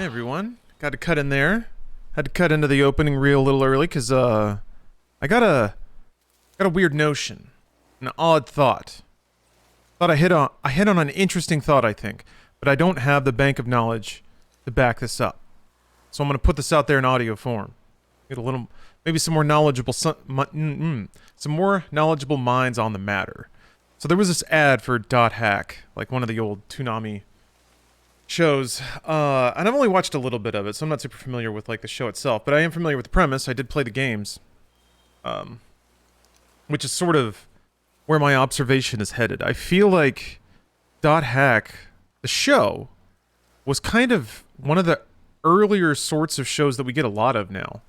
Hey everyone, got to cut in there. Had to cut into the opening reel a little early because I got a weird notion, an odd thought. Thought I hit on an interesting thought, I think, but I don't have the bank of knowledge to back this up. So I'm gonna put this out there in audio form. Get a little, maybe some more knowledgeable, some more knowledgeable minds on the matter. So there was this ad for Dot Hack, like one of the old Toonami shows, and I've only watched a little bit of it, so I'm not super familiar with like the show itself, but I am familiar with the premise. I did play the games, which is sort of where my observation is headed. I feel like Dot Hack, the show, was kind of one of the earlier sorts of shows that we get a lot of now.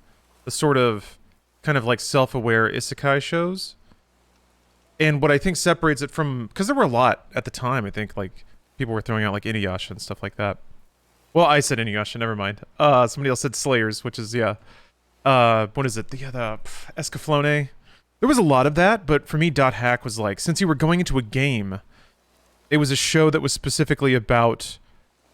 The sort of kind of like self-aware isekai shows. And what I think separates it from, because there were a lot at the time, I think, like people were throwing out like Inuyasha and stuff like that. Well, I said Inuyasha, never mind. Somebody else said Slayers, which is, yeah. What is it? The Escaflowne. There was a lot of that, but for me, Dot Hack was like, since you were going into a game, it was a show that was specifically about,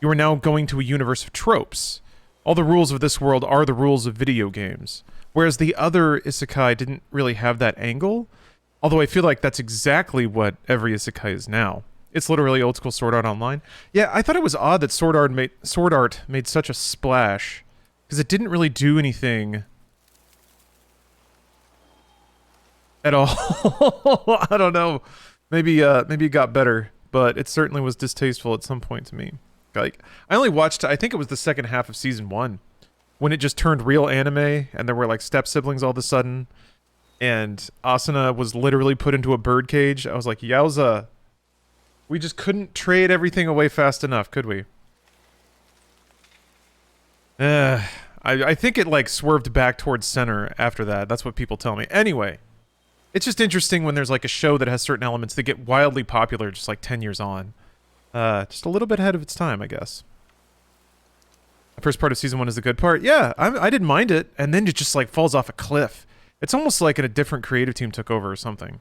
you are now going to a universe of tropes. All the rules of this world are the rules of video games. Whereas the other isekai didn't really have that angle, although I feel like that's exactly what every isekai is now. It's literally old school Sword Art Online. Yeah, I thought it was odd that Sword Art made such a splash, because it didn't really do anything at all. I don't know. Maybe it got better, but it certainly was distasteful at some point to me. Like, I only watched, I think it was the second half of season 1, when it just turned real anime, and there were like step siblings all of a sudden, and Asuna was literally put into a birdcage. I was like, yowza. We just couldn't trade everything away fast enough, could we? I think it like swerved back towards center after that. That's what people tell me. Anyway, it's just interesting when there's like a show that has certain elements that get wildly popular just like 10 years on. Just a little bit ahead of its time, I guess. The first part of season 1 is the good part. Yeah, I didn't mind it, and then it just like falls off a cliff. It's almost like a different creative team took over or something.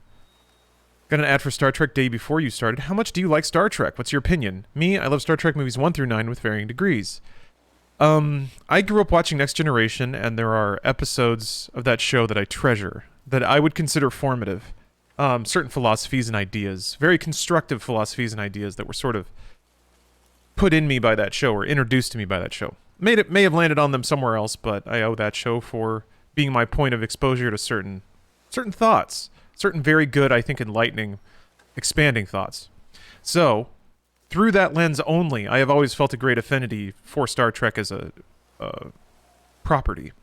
Got an ad for Star Trek day before you started. How much do you like Star Trek? What's your opinion? Me, I love Star Trek movies 1 through 9 with varying degrees. I grew up watching Next Generation, and there are episodes of that show that I treasure, that I would consider formative. Certain philosophies and ideas, very constructive philosophies and ideas that were sort of put in me by that show, or introduced to me by that show. May have landed on them somewhere else, but I owe that show for being my point of exposure to certain thoughts. Certain very good, I think, enlightening, expanding thoughts. So, through that lens only, I have always felt a great affinity for Star Trek as a property.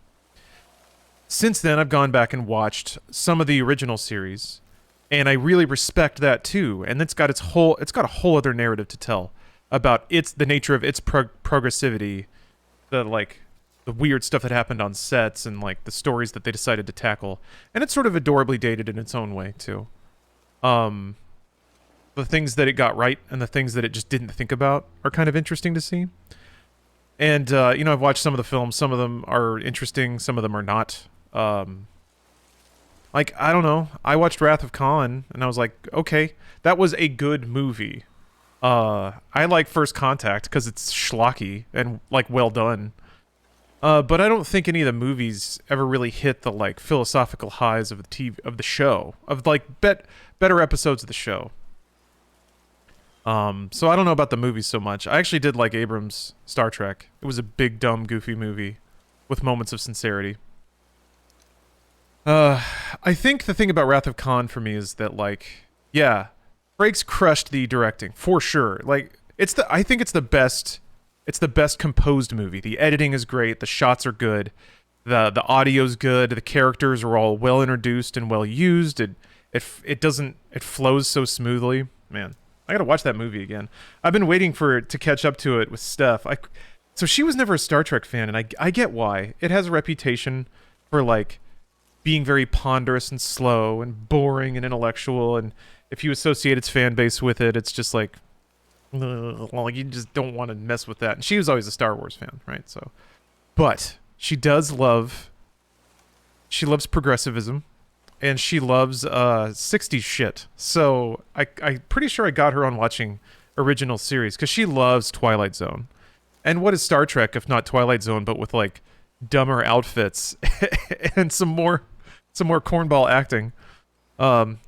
Since then, I've gone back and watched some of the original series, and I really respect that too. And it's got a whole other narrative to tell about the nature of its progressivity, the weird stuff that happened on sets, and like the stories that they decided to tackle. And it's sort of adorably dated in its own way too. The things that it got right and the things that it just didn't think about are kind of interesting to see. And I've watched some of the films. Some of them are interesting, some of them are not. Like, I don't know, I watched Wrath of Khan and I was like, okay, that was a good movie. I like First Contact because it's schlocky and like well done. But I don't think any of the movies ever really hit the like philosophical highs of the show, of like better episodes of the show. So I don't know about the movies so much. I actually did like Abrams' Star Trek. It was a big, dumb, goofy movie with moments of sincerity. I think the thing about Wrath of Khan for me is that, like, yeah, Frakes crushed the directing for sure. Like, I think it's the best composed movie. The editing is great. The shots are good. The audio's good. The characters are all well introduced and well used. It flows so smoothly. Man, I gotta watch that movie again. I've been waiting for it to catch up to it with Steph. So she was never a Star Trek fan, and I get why. It has a reputation for like being very ponderous and slow and boring and intellectual, and if you associate its fan base with it, it's just like, well, you just don't want to mess with that. And she was always a Star Wars fan, right? So, but she loves progressivism, and she loves 60s shit. So I'm pretty sure I got her on watching original series because she loves Twilight Zone. And what is Star Trek if not Twilight Zone, but with like dumber outfits and some more cornball acting?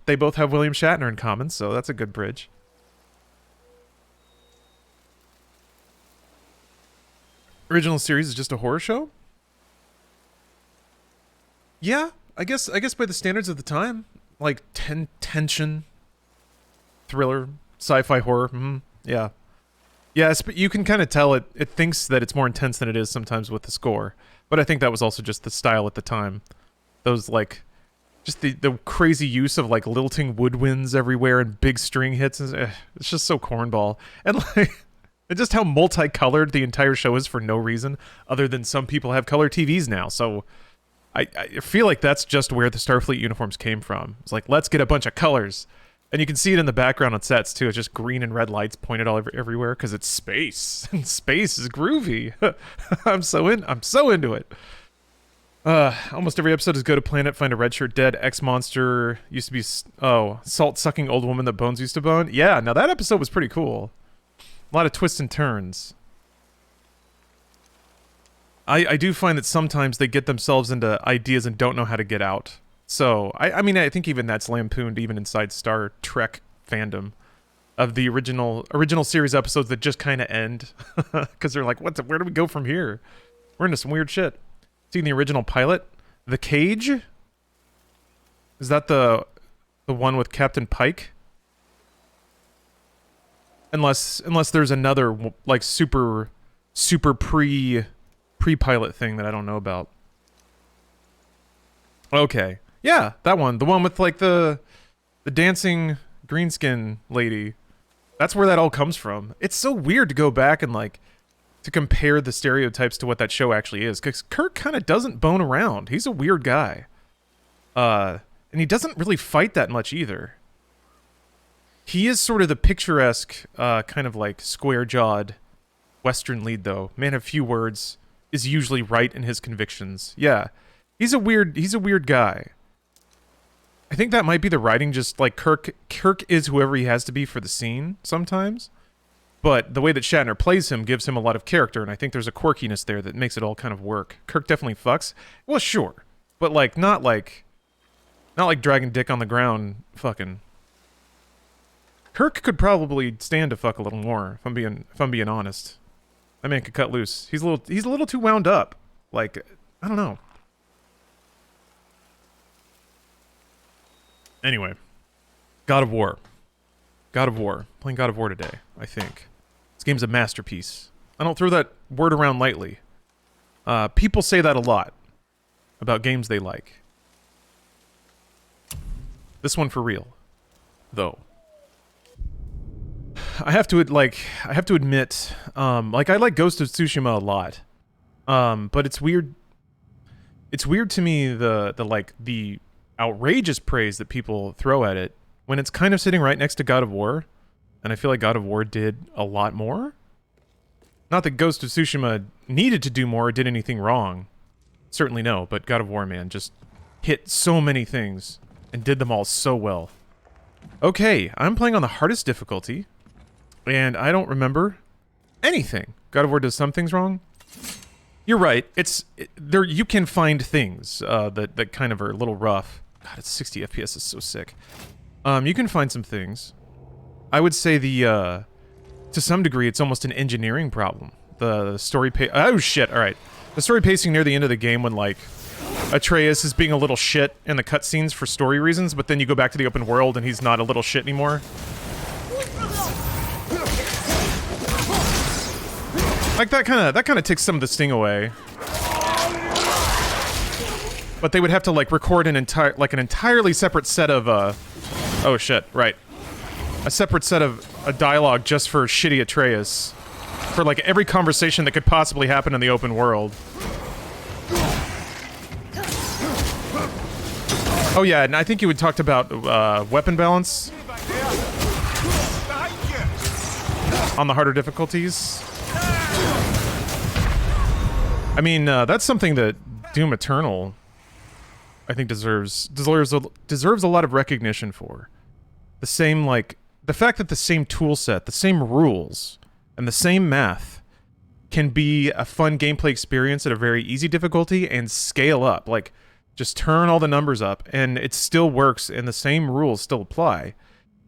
They both have William Shatner in common, so that's a good bridge. Original series is just a horror show? Yeah, I guess by the standards of the time, like tension, thriller, sci-fi horror. Yeah. Yes, but you can kind of tell it thinks that it's more intense than it is sometimes with the score. But I think that was also just the style at the time. Those like just the crazy use of like lilting woodwinds everywhere and big string hits. It's just so cornball. And like and just how multicolored the entire show is for no reason other than some people have color TVs now. So I feel like that's just where the Starfleet uniforms came from. It's like, let's get a bunch of colors. And you can see it in the background on sets too. It's just green and red lights pointed all everywhere because it's space. And space is groovy. I'm so into it. Almost every episode is go to planet, find a red shirt dead, X monster, used to be salt-sucking old woman that Bones used to bone. Yeah, now that episode was pretty cool. A lot of twists and turns. I do find that sometimes they get themselves into ideas and don't know how to get out. So, I mean, I think even that's lampooned even inside Star Trek fandom of the original series episodes that just kind of end. Because they're like, where do we go from here? We're into some weird shit. Seen the original pilot? The Cage? Is that the one with Captain Pike? Unless there's another, like, super pre-pilot thing that I don't know about. Okay. Yeah, that one. The one with, like, the dancing greenskin lady. That's where that all comes from. It's so weird to go back and, like, to compare the stereotypes to what that show actually is. Because Kirk kind of doesn't bone around. He's a weird guy. And he doesn't really fight that much either. He is sort of the picturesque, kind of, like, square-jawed Western lead, though. Man of few words, is usually right in his convictions. Yeah. He's a weird guy. I think that might be the writing, just like Kirk is whoever he has to be for the scene sometimes. But the way that Shatner plays him gives him a lot of character, and I think there's a quirkiness there that makes it all kind of work. Kirk definitely fucks. Well, sure. But like not like dragging dick on the ground fucking. Kirk could probably stand to fuck a little more, if I'm being honest. That man could cut loose. He's a little too wound up. Like, I don't know. Anyway, God of War. Playing God of War today, I think. This game's a masterpiece. I don't throw that word around lightly. People say that a lot about games they like. This one for real, though. I have to admit, like I like Ghost of Tsushima a lot, but it's weird. It's weird to me the outrageous praise that people throw at it when it's kind of sitting right next to God of War, and I feel like God of War did a lot more. Not that Ghost of Tsushima needed to do more or did anything wrong. Certainly no, but God of War, man, just hit so many things and did them all so well. Okay, I'm playing on the hardest difficulty, and I don't remember anything. God of War does some things wrong. You're right. There you can find things that kind of are a little rough. God, it's 60 FPS is so sick. You can find some things. I would say to some degree, it's almost an engineering problem. The story oh shit! All right, the story pacing near the end of the game when like Atreus is being a little shit in the cutscenes for story reasons, but then you go back to the open world and he's not a little shit anymore. Like that kind of takes some of the sting away. But they would have to like record an entirely separate set of oh shit, right. A separate set of a dialogue just for shitty Atreus. For like every conversation that could possibly happen in the open world. Oh yeah, and I think you had talked about weapon balance on the harder difficulties. I mean, that's something that Doom Eternal, I think, deserves a lot of recognition for. The same, like, the fact that the same tool set, the same rules, and the same math can be a fun gameplay experience at a very easy difficulty and scale up. Like, just turn all the numbers up, and it still works, and the same rules still apply.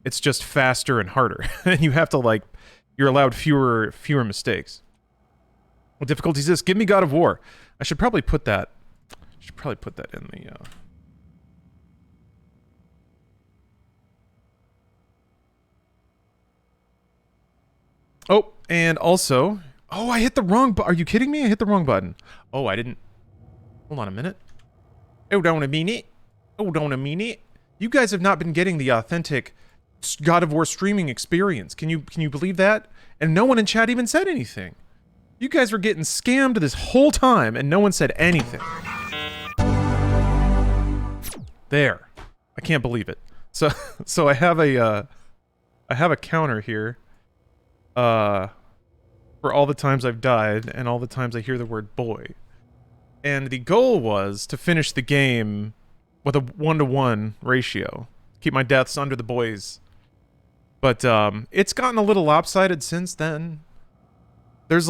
It's just faster and harder. And you have to, like, you're allowed fewer mistakes. What difficulty is this? Give me God of War. I should probably put that. In the. Oh, and also, oh, I hit the wrong. Are you kidding me? I hit the wrong button. Oh, I didn't. Hold on a minute. Oh, don't I mean it? Oh, don't I mean it? You guys have not been getting the authentic God of War streaming experience. Can you believe that? And no one in chat even said anything. You guys were getting scammed this whole time, and no one said anything. There. I can't believe it. So I have a counter here. For all the times I've died and all the times I hear the word boy. And the goal was to finish the game with a 1-to-1 ratio. Keep my deaths under the boys. But it's gotten a little lopsided since then. There was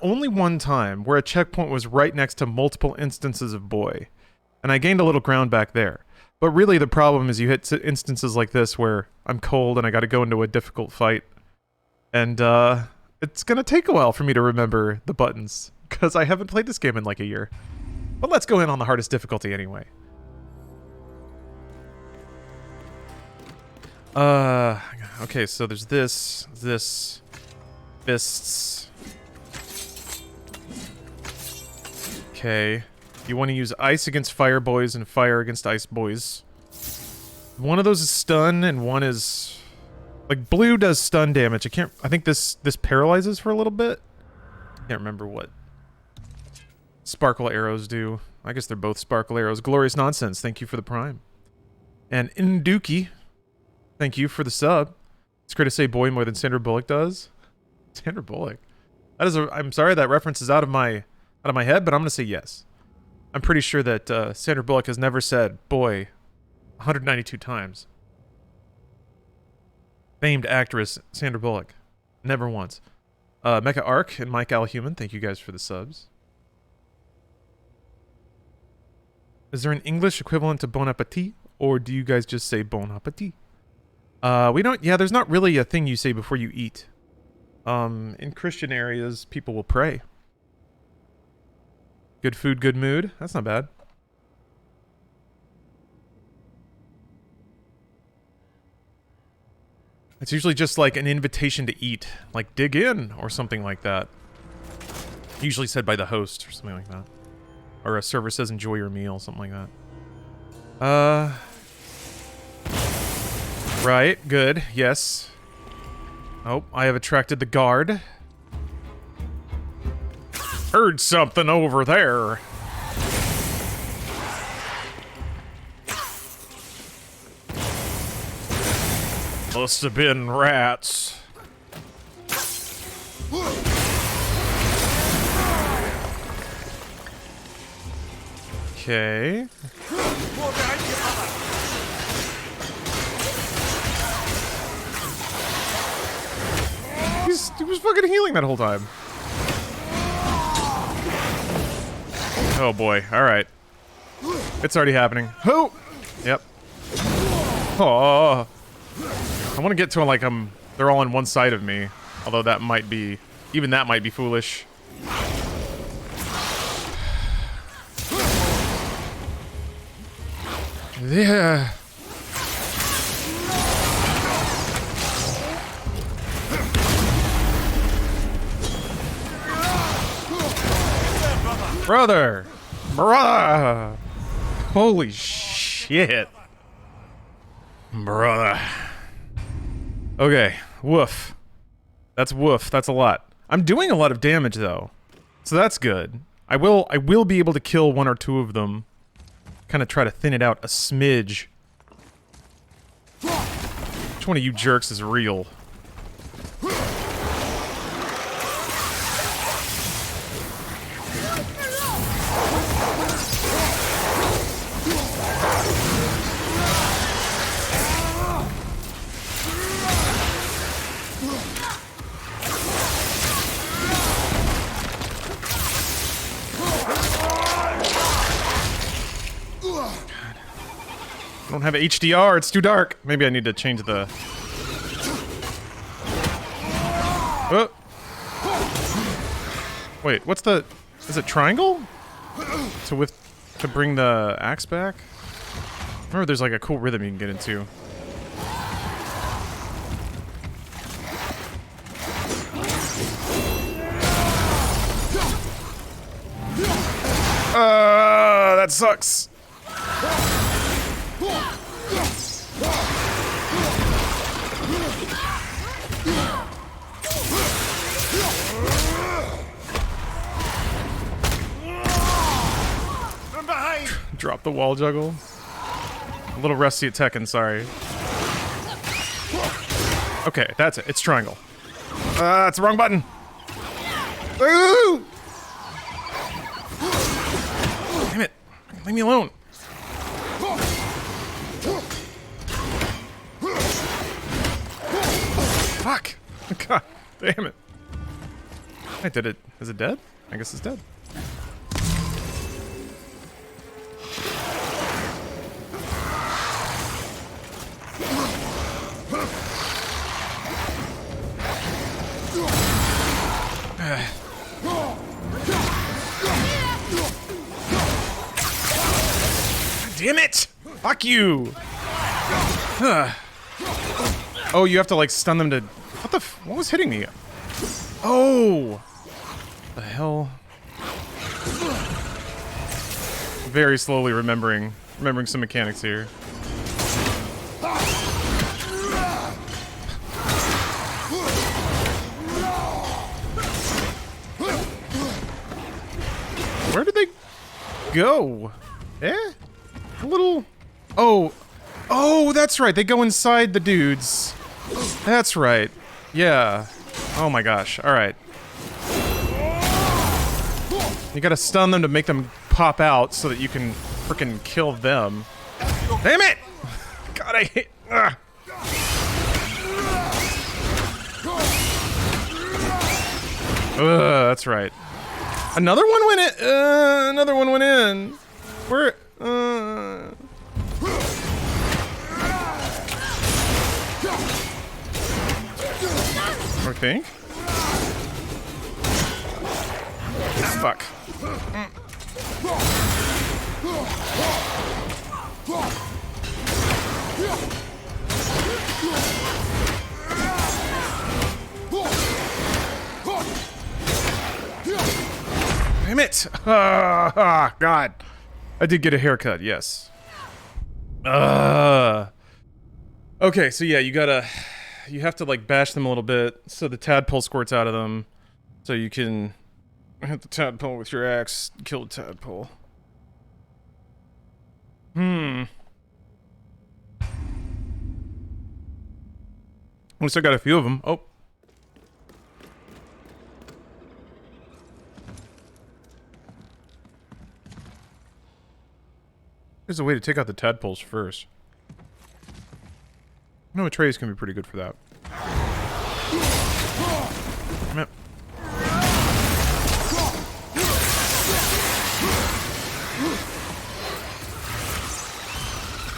only one time where a checkpoint was right next to multiple instances of boy. And I gained a little ground back there. But really the problem is you hit instances like this where I'm cold and I gotta go into a difficult fight. And it's gonna take a while for me to remember the buttons, because I haven't played this game in like a year. But let's go in on the hardest difficulty anyway. Okay, so there's this, fists. Okay. You want to use ice against fire boys and fire against ice boys. One of those is stun and one is... Like, blue does stun damage. I think this paralyzes for a little bit. Can't remember what sparkle arrows do. I guess they're both sparkle arrows. Glorious Nonsense, thank you for the prime. And Induki, thank you for the sub. It's great to say boy more than Sandra Bullock does. Sandra Bullock? That is I'm sorry that reference is out of my head, but I'm gonna say yes. I'm pretty sure that Sandra Bullock has never said boy 192 times. Famed actress Sandra Bullock. Never once. Mecha Arc and Mike Alhuman, thank you guys for the subs. Is there an English equivalent to bon appetit? Or do you guys just say bon appetit? There's not really a thing you say before you eat. In Christian areas, people will pray. Good food, good mood. That's not bad. It's usually just like an invitation to eat. Like, dig in, or something like that. Usually said by the host, or something like that. Or a server says, enjoy your meal, something like that. Right, good, yes. Oh, I have attracted the guard. Heard something over there. Must have been rats. Okay. He was fucking healing that whole time. Oh boy, alright. It's already happening. Oh! Yep. Oh. I want to get to like they're all on one side of me. Although that might be, even that might be foolish. Yeah. Brother! Brother! Holy shit. Brother. Okay, woof. That's woof, that's a lot. I'm doing a lot of damage though. So that's good. I will be able to kill one or two of them. Kind of try to thin it out a smidge. Which one of you jerks is real? don't have HDR, it's too dark. Maybe I need to change the... Oh. Wait, what's the... Is it triangle? To bring the axe back? Remember there's like a cool rhythm you can get into. That sucks. I'm behind. Drop the wall juggle. A little rusty at Tekken, sorry. Okay, that's it. It's triangle. It's the wrong button. Ooh! Damn it. Leave me alone. Fuck. God damn it. I did it. Is it dead? I guess it's dead. Damn it! Fuck you! Oh, you have to like stun them to... What the f... What was hitting me? Oh! The hell? Very slowly remembering some mechanics here. Where did they go? Eh? A little... Oh. Oh, that's right. They go inside the dudes. That's right. Yeah. Oh my gosh. Alright. You gotta stun them to make them pop out so that you can frickin' kill them. Damn it! God, I hate... Ugh. That's right. Another one went in. Another one went in. Where? I think. Fuck. Damn it! God. I did get a haircut, yes. Okay, so yeah, you have to like bash them a little bit so the tadpole squirts out of them. So you can hit the tadpole with your axe, kill the tadpole. At least I got a few of them. Oh. There's a way to take out the tadpoles first. I know Atreus can be pretty good for that. Damn it.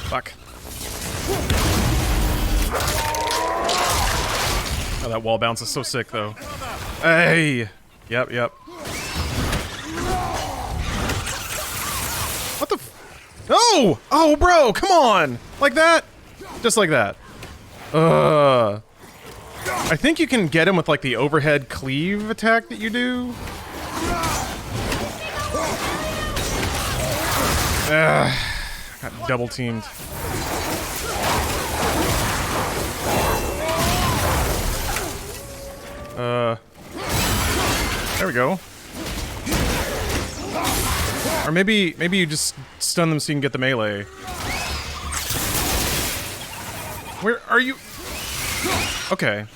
Fuck. Oh, that wall bounce is so sick, though. Hey! Yep, yep. What the f- No! Oh, bro, come on! Like that? Just like that. I think you can get him with, like, the overhead cleave attack that you do. Got double teamed. There we go. Or maybe you just stun them so you can get the melee. Where are you? Okay.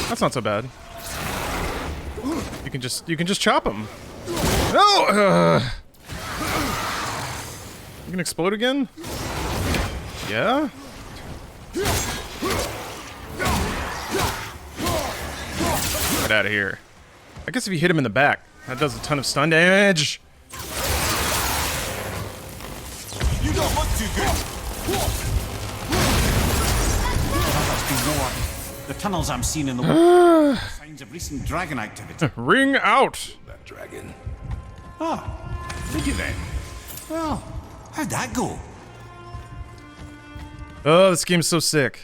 That's not so bad. You can just chop them. No! You can explode again? Yeah? Get out of here. I guess if you hit him in the back, that does a ton of stun damage. You don't look too good. Must be more. The tunnels I'm seeing in the water. Signs of recent dragon activity. Ring out! That dragon. Oh, did you then? Well, how'd that go? Oh, this game's so sick.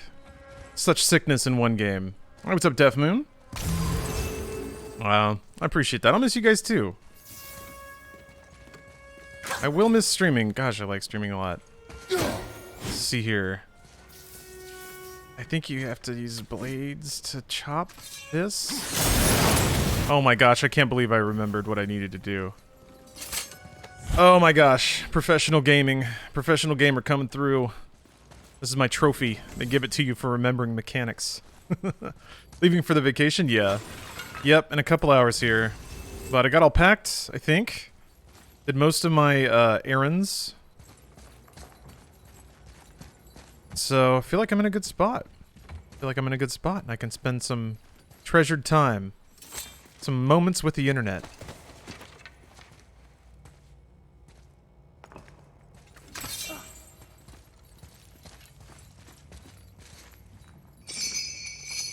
Such sickness in one game. Alright, what's up, Deaf Moon? Wow, I appreciate that. I'll miss you guys too. I will miss streaming. Gosh, I like streaming a lot. Let's see here. I think you have to use blades to chop this. Oh my gosh, I can't believe I remembered what I needed to do. Oh my gosh, professional gaming. Professional gamer coming through. This is my trophy. They give it to you for remembering mechanics. Leaving for the vacation? Yeah. Yep, in a couple hours here. But I got all packed, I think. Did most of my errands. So I feel like I'm in a good spot. And I can spend some treasured time. Some moments with the internet.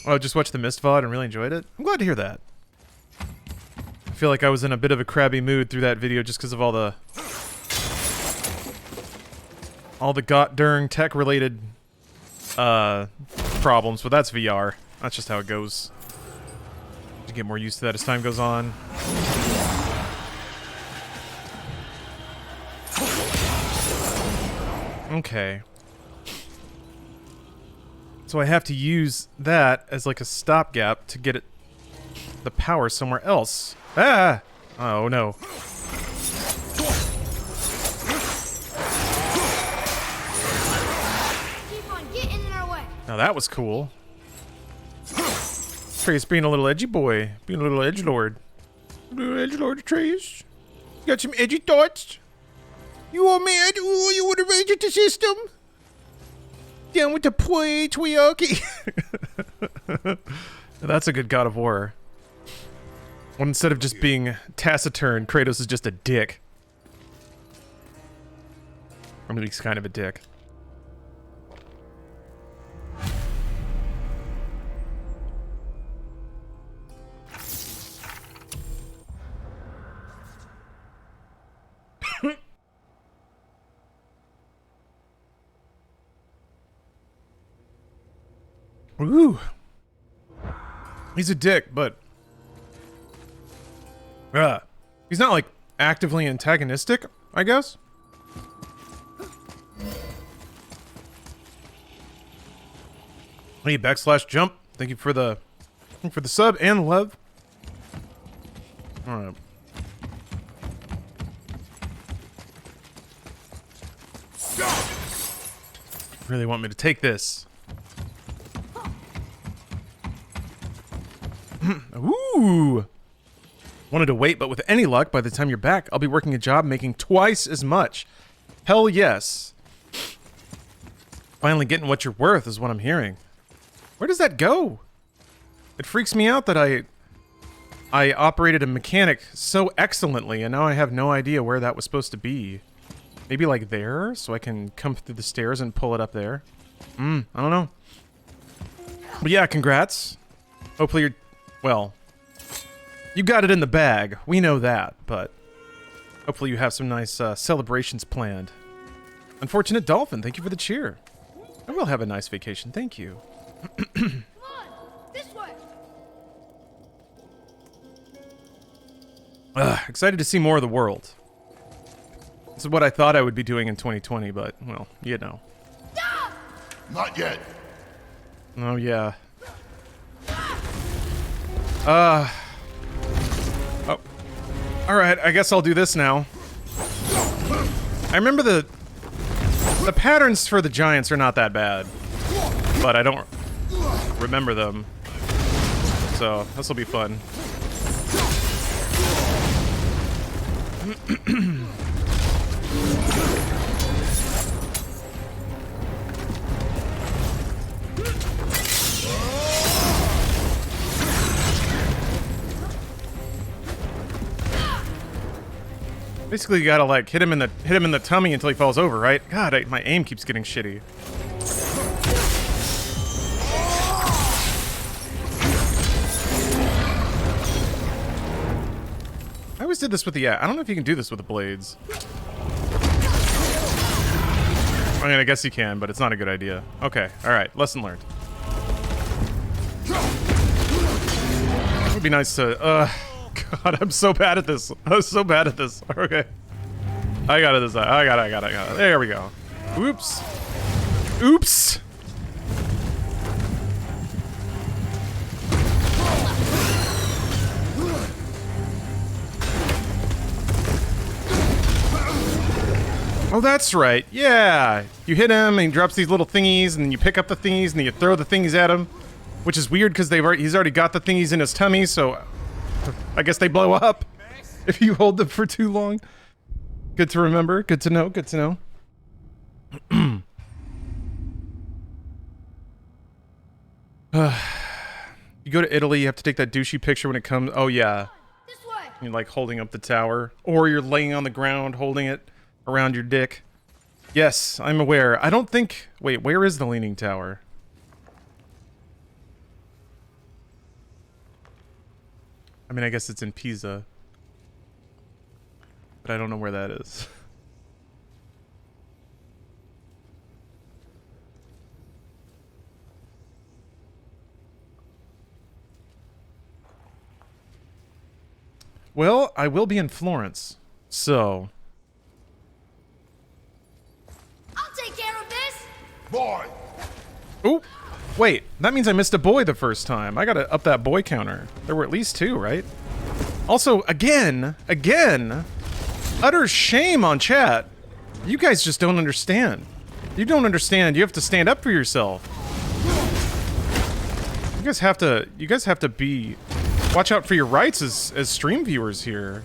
Oh, just watched the Mist VOD and really enjoyed it? I'm glad to hear that. I feel like I was in a bit of a crabby mood through that video just because of all the god-darn tech-related problems, but that's VR. That's just how it goes. You get more used to that as time goes on. Okay. So I have to use that as like a stopgap to get the power somewhere else. Ah! Oh no. Keep on getting in our way. Now that was cool. Trace being a little edgy boy. Being a little edgelord. Little edgelord, Trace. Got some edgy thoughts? You all mad? Ooh, you want to rage at the system? Down with the Twioki. That's a good God of War. When instead of just being taciturn, Kratos is just a dick. Or maybe he's kind of a dick. Ooh. He's a dick, but... he's not, like, actively antagonistic, I guess? Hey, /jump. Thank you for the sub and love. Alright. Really want me to take this. Ooh! Wanted to wait, but with any luck, by the time you're back, I'll be working a job making twice as much. Hell yes. Finally getting what you're worth is what I'm hearing. Where does that go? It freaks me out that I operated a mechanic so excellently, and now I have no idea where that was supposed to be. Maybe like there, so I can come through the stairs and pull it up there. I don't know. But yeah, congrats. Hopefully you're... Well, you got it in the bag. We know that, but hopefully you have some nice celebrations planned. Unfortunate Dolphin, thank you for the cheer. I will have a nice vacation, thank you. Come on, this way. Excited to see more of the world. This is what I thought I would be doing in 2020, but, well, you know. Stop! Not yet. Oh, yeah. Oh. Alright, I guess I'll do this now. I remember the patterns for the giants are not that bad. But I don't remember them. So, this will be fun. Basically, you gotta like hit him in the tummy until he falls over, right? God, my aim keeps getting shitty. I always did this with the. I don't know if you can do this with the blades. I mean, I guess you can, but it's not a good idea. Okay, all right. Lesson learned. It would be nice to. God, I'm so bad at this. I'm so bad at this. Okay. I got it this time. I got it. There we go. Oops. Oops. Oh, that's right. Yeah. You hit him and he drops these little thingies and then you pick up the thingies and then you throw the thingies at him. Which is weird because he's already got the thingies in his tummy, so I guess they blow up if you hold them for too long. Good to remember. Good to know. Good to know. You go to Italy, you have to take that douchey picture when it comes. Oh, yeah. This way. You're like holding up the tower. Or you're laying on the ground holding it around your dick. Yes, I'm aware. I don't think... Wait, where is the Leaning Tower? I mean, I guess it's in Pisa. But I don't know where that is. Well, I will be in Florence, so... I'll take care of this. Boy! Ooh! Wait, that means I missed a boy the first time. I gotta up that boy counter. There were at least 2, right? Also, again, utter shame on chat. You guys just don't understand. You don't understand. You have to stand up for yourself. You guys have to be... Watch out for your rights as stream viewers here.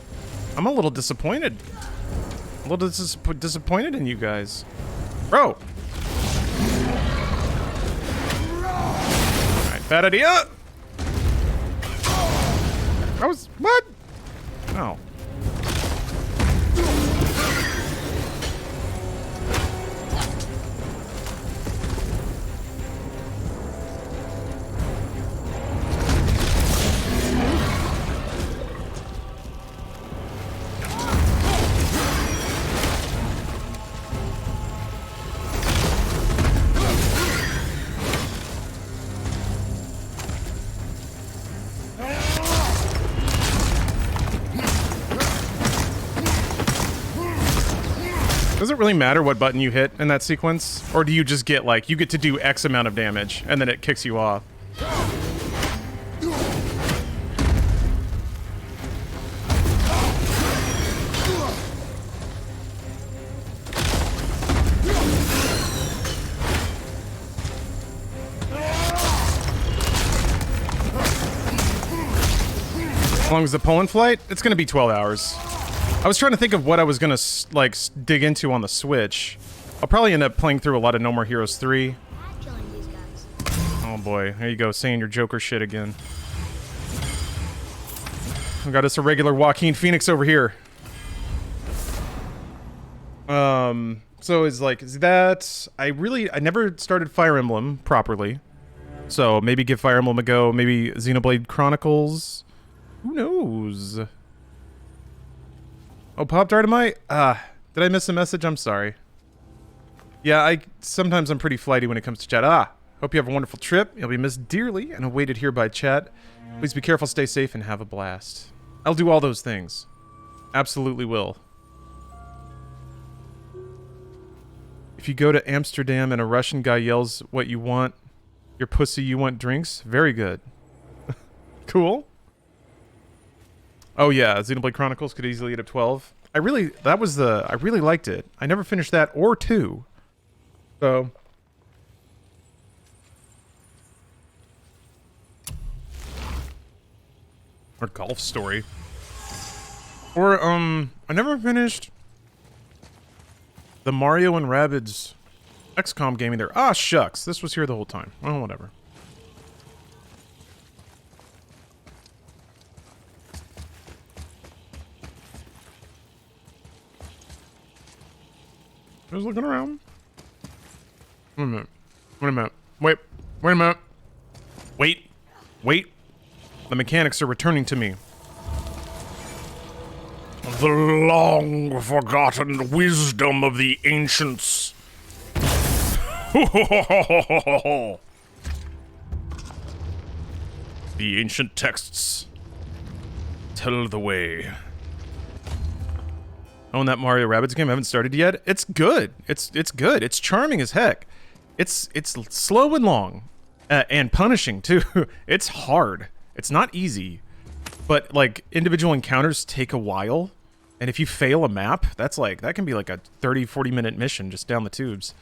I'm a little disappointed. A little disappointed in you guys. Bro! Alright, bad idea! I was... What? Oh. Does it really matter what button you hit in that sequence? Or do you just get, like, you get to do X amount of damage, and then it kicks you off? As long as the Poland flight, it's gonna be 12 hours. I was trying to think of what I was gonna, like, dig into on the Switch. I'll probably end up playing through a lot of No More Heroes 3. Killing these guys. Oh boy, there you go, saying your Joker shit again. We got us a regular Joaquin Phoenix over here. So is that... I never started Fire Emblem properly. So maybe give Fire Emblem a go, maybe Xenoblade Chronicles. Who knows? Oh, Pop Dynamite? Did I miss a message? I'm sorry. Yeah, sometimes I'm pretty flighty when it comes to chat. Hope you have a wonderful trip. You'll be missed dearly and awaited here by chat. Please be careful, stay safe, and have a blast. I'll do all those things. Absolutely will. If you go to Amsterdam and a Russian guy yells what you want, your pussy, you want drinks? Very good. Cool. Oh yeah, Xenoblade Chronicles could easily get up 12. I really liked it. I never finished that or 2. So. Or Golf Story. Or, I never finished the Mario and Rabbids XCOM game either. Ah, shucks. This was here the whole time. Oh, whatever. Just looking around. Wait a minute. Wait a minute. Wait a minute. Wait. The mechanics are returning to me. The long forgotten wisdom of the ancients. The ancient texts tell the way. Oh, and that Mario Rabbids game I haven't started yet. It's good. It's good. It's charming as heck. It's slow and long, and punishing too. It's hard. It's not easy, but like individual encounters take a while, and if you fail a map, that can be like a 30-40 minute mission just down the tubes.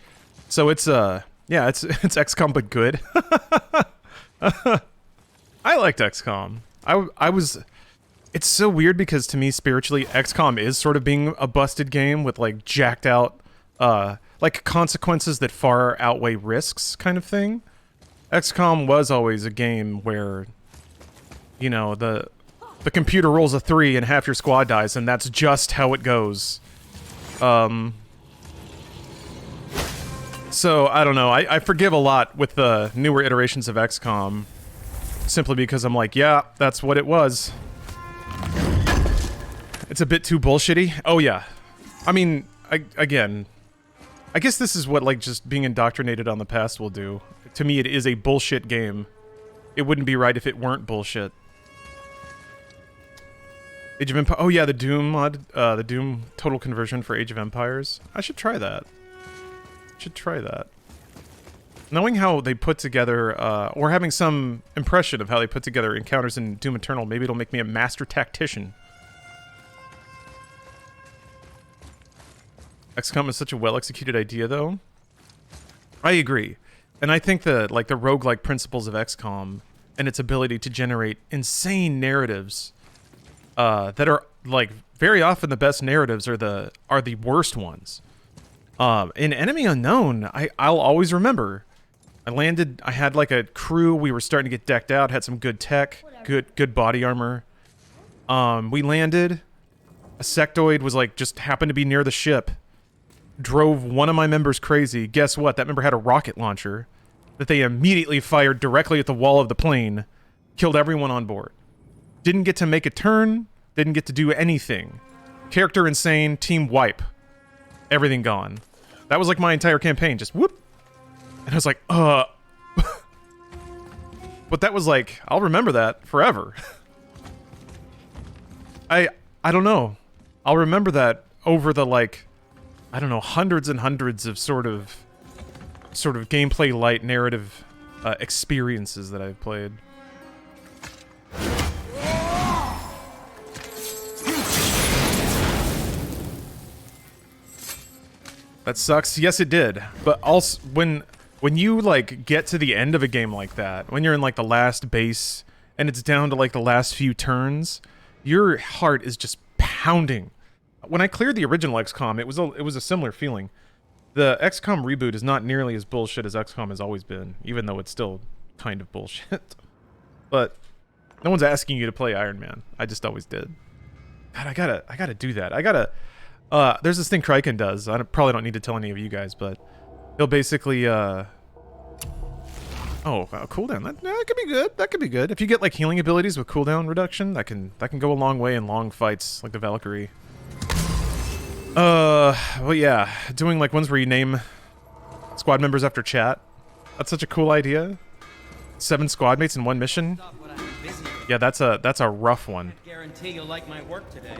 So it's yeah, it's XCOM but good. I liked XCOM. I was. It's so weird because to me, spiritually, XCOM is sort of being a busted game with like jacked out, like consequences that far outweigh risks kind of thing. XCOM was always a game where, you know, the computer rolls a 3 and half your squad dies, and that's just how it goes. So I don't know. I forgive a lot with the newer iterations of XCOM, simply because I'm like, yeah, that's what it was. It's a bit too bullshitty. Oh yeah. I mean, again, I guess this is what like just being indoctrinated on the past will do. To me, it is a bullshit game. It wouldn't be right if it weren't bullshit. Age of Empires. Oh yeah, the Doom mod, the Doom total conversion for Age of Empires. I should try that. Knowing how they put together, or having some impression of how they put together encounters in Doom Eternal, maybe it'll make me a master tactician. XCOM is such a well-executed idea, though. I agree. And I think the roguelike principles of XCOM and its ability to generate insane narratives that are, like, very often the best narratives are the worst ones. In Enemy Unknown, I'll always remember. I had like a crew, we were starting to get decked out, had some good tech, good body armor. We landed, a sectoid was like, just happened to be near the ship. Drove one of my members crazy. Guess what? That member had a rocket launcher that they immediately fired directly at the wall of the plane. Killed everyone on board. Didn't get to make a turn. Didn't get to do anything. Character insane. Team wipe. Everything gone. That was like my entire campaign. Just whoop. And I was like, But that was like, I'll remember that forever. I don't know. I'll remember that over the like, I don't know, hundreds and hundreds of sort of gameplay light narrative experiences that I've played. That sucks. Yes, it did. But also, when you like get to the end of a game like that, when you're in like the last base and it's down to like the last few turns, your heart is just pounding. When I cleared the original XCOM, it was a similar feeling. The XCOM reboot is not nearly as bullshit as XCOM has always been, even though it's still kind of bullshit. But no one's asking you to play Iron Man. I just always did. God, I gotta do that. There's this thing Kraken does. I probably don't need to tell any of you guys, but he'll basically cooldown. That could be good. That could be good. If you get like healing abilities with cooldown reduction, that can go a long way in long fights, like the Valkyrie. Well, yeah, doing like ones where you name squad members after chat. That's such a cool idea. 7 squad mates in one mission. Yeah, that's a rough one. I guarantee you'll like my work today.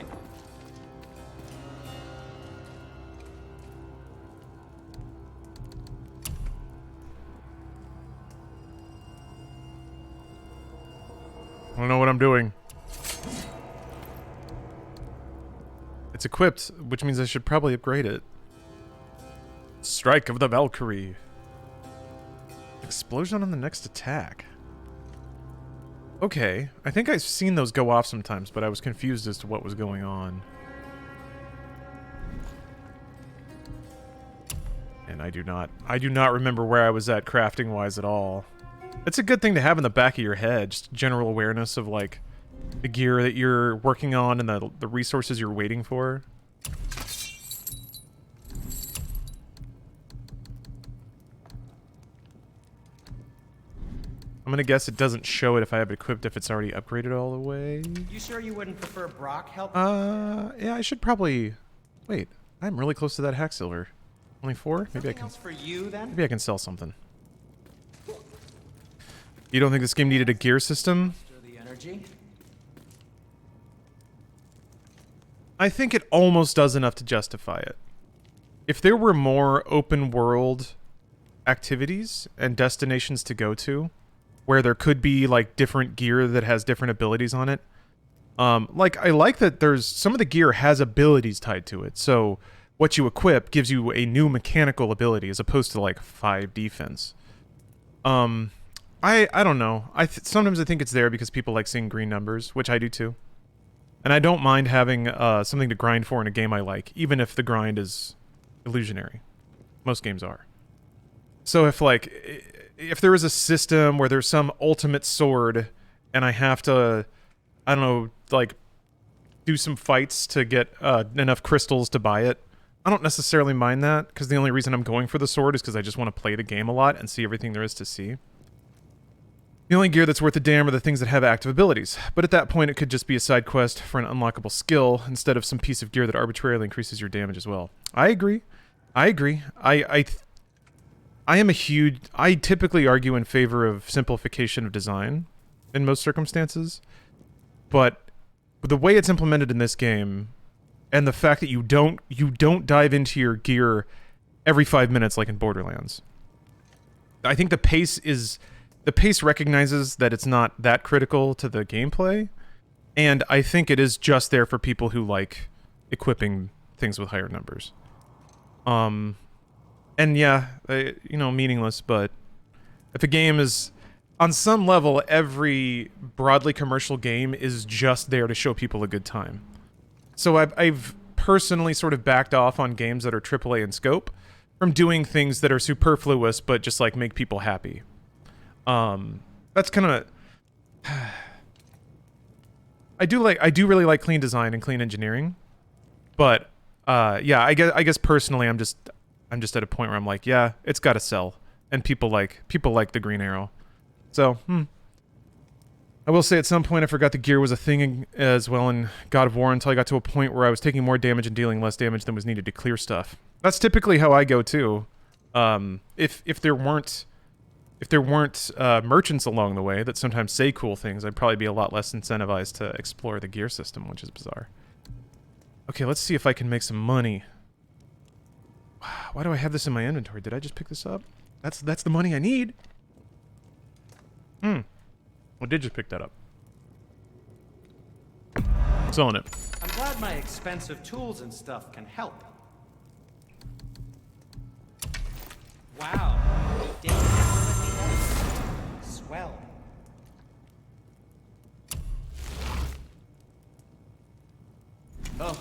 I don't know what I'm doing. It's equipped, which means I should probably upgrade it. Strike of the Valkyrie. Explosion on the next attack. Okay, I think I've seen those go off sometimes, but I was confused as to what was going on. And I do not remember where I was at crafting-wise at all. It's a good thing to have in the back of your head, just general awareness of, like, the gear that you're working on and the resources you're waiting for. I'm gonna guess it doesn't show it if I have it equipped if it's already upgraded all the way. You sure you wouldn't prefer Brock help? Yeah, I should probably... Wait, I'm really close to that hack silver. Only 4? Maybe I Something can... else for you then? Maybe I can sell something. You don't think this game needed a gear system? The energy. I think it almost does enough to justify it. If there were more open world activities and destinations to go to, where there could be like different gear that has different abilities on it, like I like that there's some of the gear has abilities tied to it. So what you equip gives you a new mechanical ability as opposed to like 5 defense. I don't know. Sometimes I think it's there because people like seeing green numbers, which I do too. And I don't mind having something to grind for in a game I like, even if the grind is illusionary. Most games are. So if there is a system where there's some ultimate sword and I have to, I don't know, like do some fights to get enough crystals to buy it, I don't necessarily mind that, because the only reason I'm going for the sword is because I just want to play the game a lot and see everything there is to see. The only gear that's worth a damn are the things that have active abilities, but at that point it could just be a side quest for an unlockable skill instead of some piece of gear that arbitrarily increases your damage as well. I agree. I typically argue in favor of simplification of design in most circumstances, but the way it's implemented in this game, and the fact that you don't dive into your gear every 5 minutes like in Borderlands, I think the pace recognizes that it's not that critical to the gameplay, and I think it is just there for people who like equipping things with higher numbers. And yeah, you know, meaningless, but if a game is, on some level, every broadly commercial game is just there to show people a good time. So I've personally sort of backed off on games that are AAA in scope from doing things that are superfluous but just like make people happy. That's kind of... I do really like clean design and clean engineering, but yeah, I guess personally I'm just at a point where I'm like, yeah, it's got to sell, and people like the Green Arrow. So, I will say at some point I forgot the gear was a thing as well in God of War until I got to a point where I was taking more damage and dealing less damage than was needed to clear stuff. That's typically how I go too. If there weren't merchants along the way that sometimes say cool things, I'd probably be a lot less incentivized to explore the gear system, which is bizarre. Okay, let's see if I can make some money. Why do I have this in my inventory? Did I just pick this up? That's the money I need. I did just pick that up. Selling it. I'm glad my expensive tools and stuff can help. Wow. Didn't ever let me know. Swell. Oh,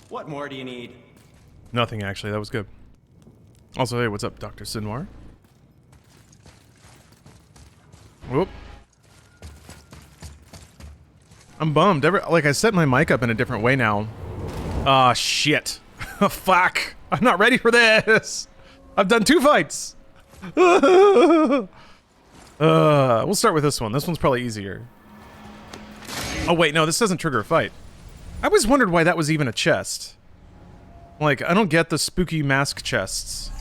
what more do you need? Nothing, actually. That was good. Also, hey, what's up, Dr. Sinwar? Whoop. I'm bummed. Like, I set my mic up in a different way now. Ah, shit. Fuck. I'm not ready for this. I've done 2 fights. We'll start with this one. This one's probably easier. Oh, wait, no, this doesn't trigger a fight. I always wondered why that was even a chest. Like, I don't get the spooky mask chests.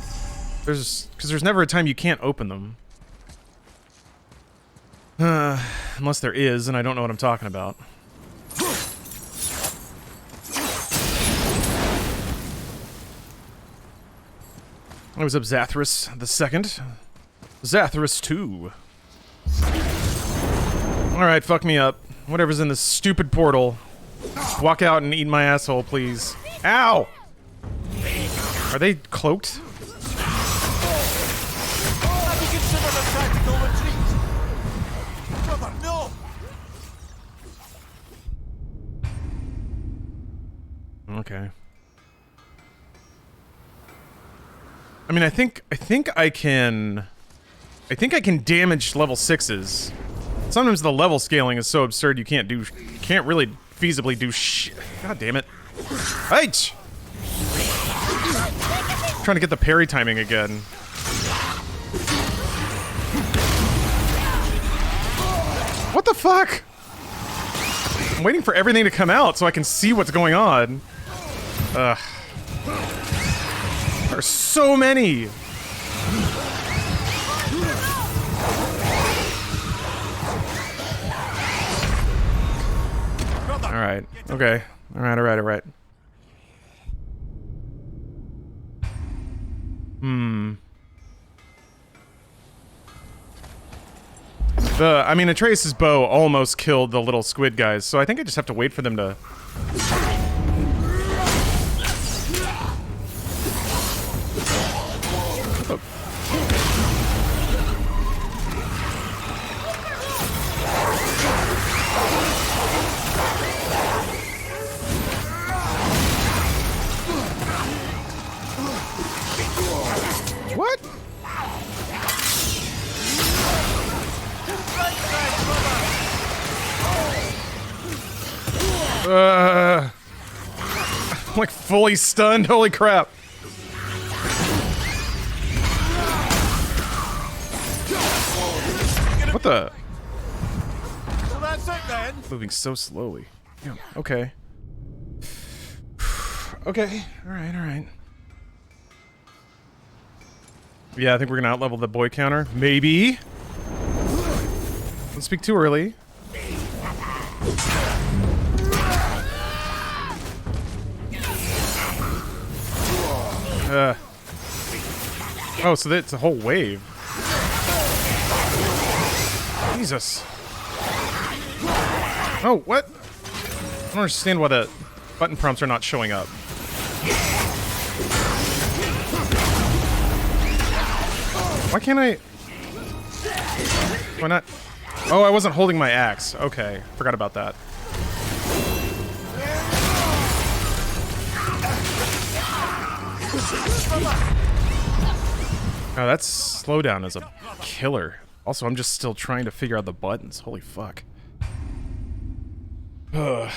Because there's never a time you can't open them. Unless there is, and I don't know what I'm talking about. I was up Zathras the Second. Zathras 2. Alright, fuck me up. Whatever's in this stupid portal. Walk out and eat my asshole, please. Ow! Are they cloaked? Okay. I mean, I think I can damage level 6s. Sometimes the level scaling is so absurd you can't really feasibly do shit. God damn it. Right. Trying to get the parry timing again. What the fuck? I'm waiting for everything to come out so I can see what's going on. Ugh. There's so many. Alright. Okay. Alright. I mean, Atreus' bow almost killed the little squid guys, so I think I just have to wait for them to... What? I'm like fully stunned. Holy crap. What the? Well, that's it then. Moving so slowly. Yeah, okay. Okay. Alright. Yeah, I think we're gonna outlevel the boy counter. Maybe. Don't speak too early. Oh, so that's a whole wave. Jesus. Oh, what? I don't understand why the button prompts are not showing up. Why can't I... Why not? Oh, I wasn't holding my axe. Okay, forgot about that. Oh, that slowdown is a killer. Also, I'm just still trying to figure out the buttons. Holy fuck. Ugh.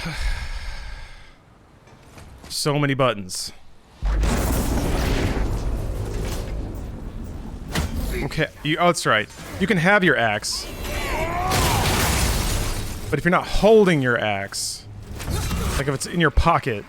So many buttons. Okay, oh, that's right. You can have your axe. But if you're not holding your axe, like if it's in your pocket...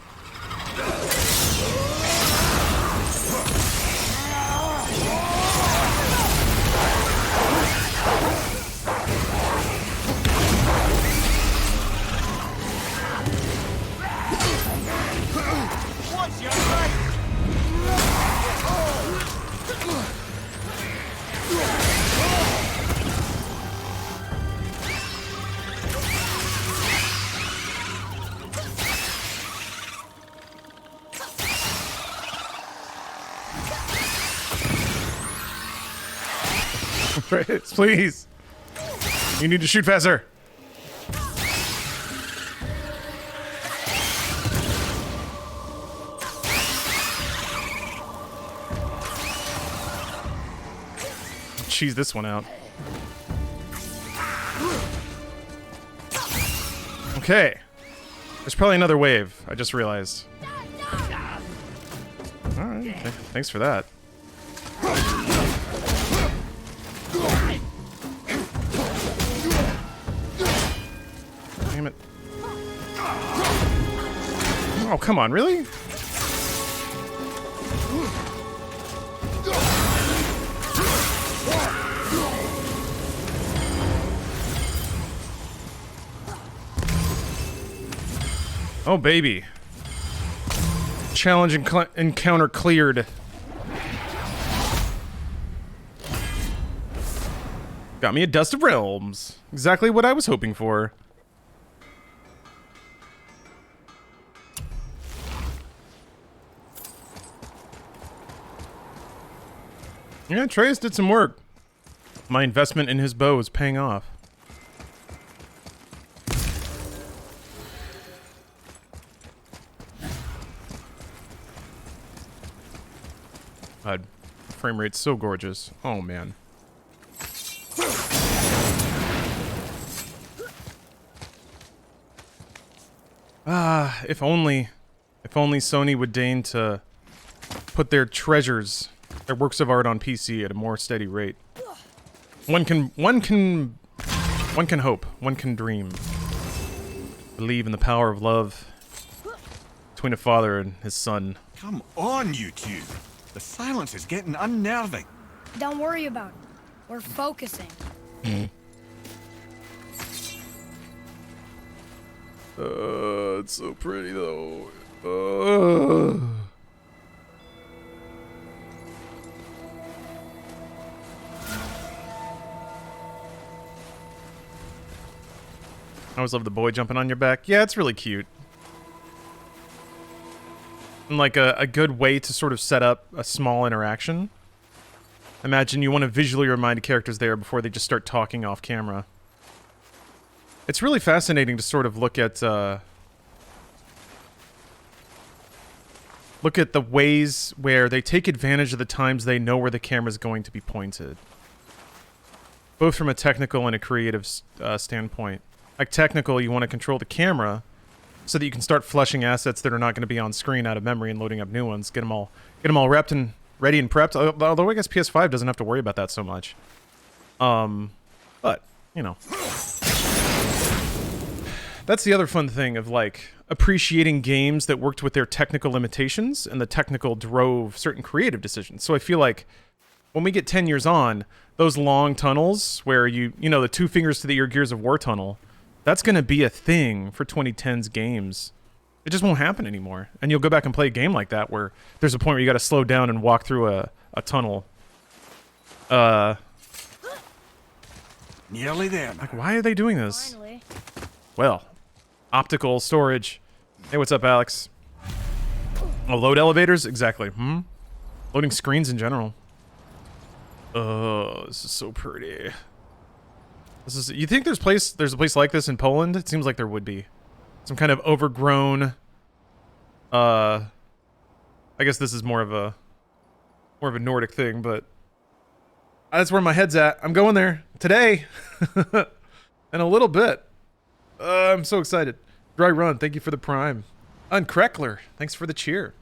Please. You need to shoot faster. Cheese this one out. Okay. There's probably another wave, I just realized. Alright, okay. Thanks for that. Damn it. Oh, come on, really? Oh, baby. Challenge encounter cleared. Got me a Dust of Realms. Exactly what I was hoping for. Yeah, Atreus did some work. My investment in his bow is paying off. God, frame rate's so gorgeous. Oh, man. Ah, if only Sony would deign to put their treasures, their works of art on PC at a more steady rate. One can One can hope. One can dream. Believe in the power of love between a father and his son. Come on, you two. The silence is getting unnerving. Don't worry about it. We're focusing. It's so pretty though. I always love the boy jumping on your back. Yeah, it's really cute. And like a good way to sort of set up a small interaction. Imagine you want to visually remind characters there before they just start talking off camera. It's really fascinating to sort of look at the ways where they take advantage of the times they know where the camera's going to be pointed. Both from a technical and a creative standpoint. Like technical, you want to control the camera so that you can start flushing assets that are not going to be on screen out of memory and loading up new ones. Get them all repped and ready and prepped. Although I guess PS5 doesn't have to worry about that so much. But, you know. That's the other fun thing of, like, appreciating games that worked with their technical limitations, and the technical drove certain creative decisions. So I feel like when we get 10 years on, those long tunnels where you know, the 2 fingers to the ear Gears of War tunnel, that's going to be a thing for 2010's games. It just won't happen anymore. And you'll go back and play a game like that where there's a point where you got to slow down and walk through a tunnel. Nearly there, man. Like, why are they doing this? Finally. Well, optical storage. Hey, what's up, Alex? Oh, load elevators? Exactly. Loading screens in general. Oh, this is so pretty. This is. You think there's a place like this in Poland? It seems like there would be. Some kind of overgrown. I guess this is more of a Nordic thing, but that's where my head's at. I'm going there today, in a little bit. I'm so excited. Dry Run, thank you for the prime. Uncreckler, thanks for the cheer.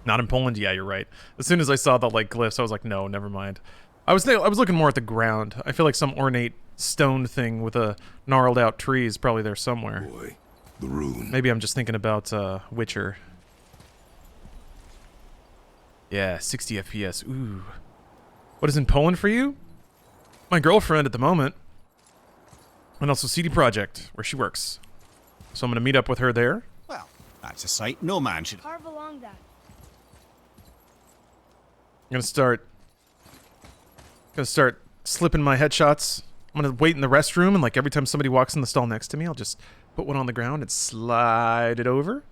Not in Poland? Yeah, you're right. As soon as I saw the like glyphs, I was like, no, never mind. I was looking more at the ground. I feel like some ornate stone thing with a gnarled out tree is probably there somewhere. Boy, the rune. Maybe I'm just thinking about Witcher. Yeah, 60 FPS. Ooh. What is in Poland for you? My girlfriend at the moment. And also CD Projekt, where she works. So I'm going to meet up with her there. Well, that's a sight no man should... Carve along that. I'm going to start slipping my headshots. I'm going to wait in the restroom, and like every time somebody walks in the stall next to me, I'll just put one on the ground and slide it over.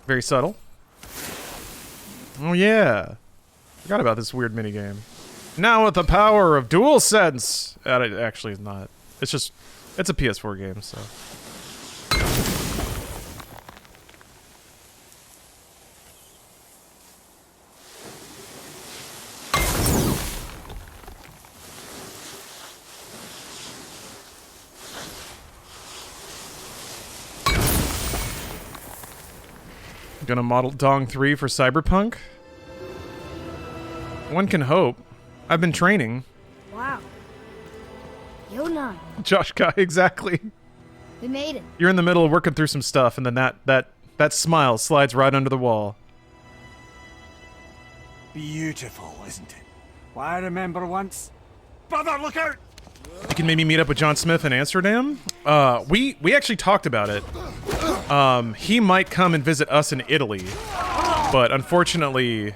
Very subtle. Oh yeah. Forgot about this weird minigame. Now with the power of DualSense! It actually is not. It's just, it's a PS4 game, so. Gonna model Dong 3 for Cyberpunk? One can hope. I've been training. Wow. Yona. Josh Guy, exactly. We made it. You're in the middle of working through some stuff, and then that smile slides right under the wall. Beautiful, isn't it? Why, I remember once... Brother, look out! You can maybe meet up with John Smith in Amsterdam. We actually talked about it. He might come and visit us in Italy, but unfortunately,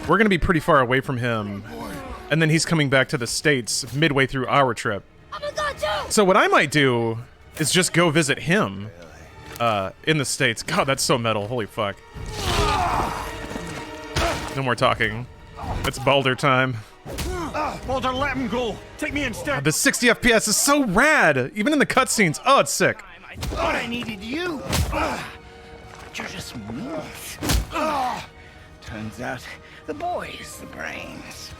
we're gonna be pretty far away from him. And then he's coming back to the States midway through our trip. Oh my god, Joe! So what I might do is just go visit him in the States. God, that's so metal. Holy fuck. No more talking. It's Baldur time. Baldur, let him go! Take me instead! The 60 FPS is so rad! Even in the cutscenes. Oh, it's sick. I thought I needed you! But you're just meat. Turns out the boy's the brains.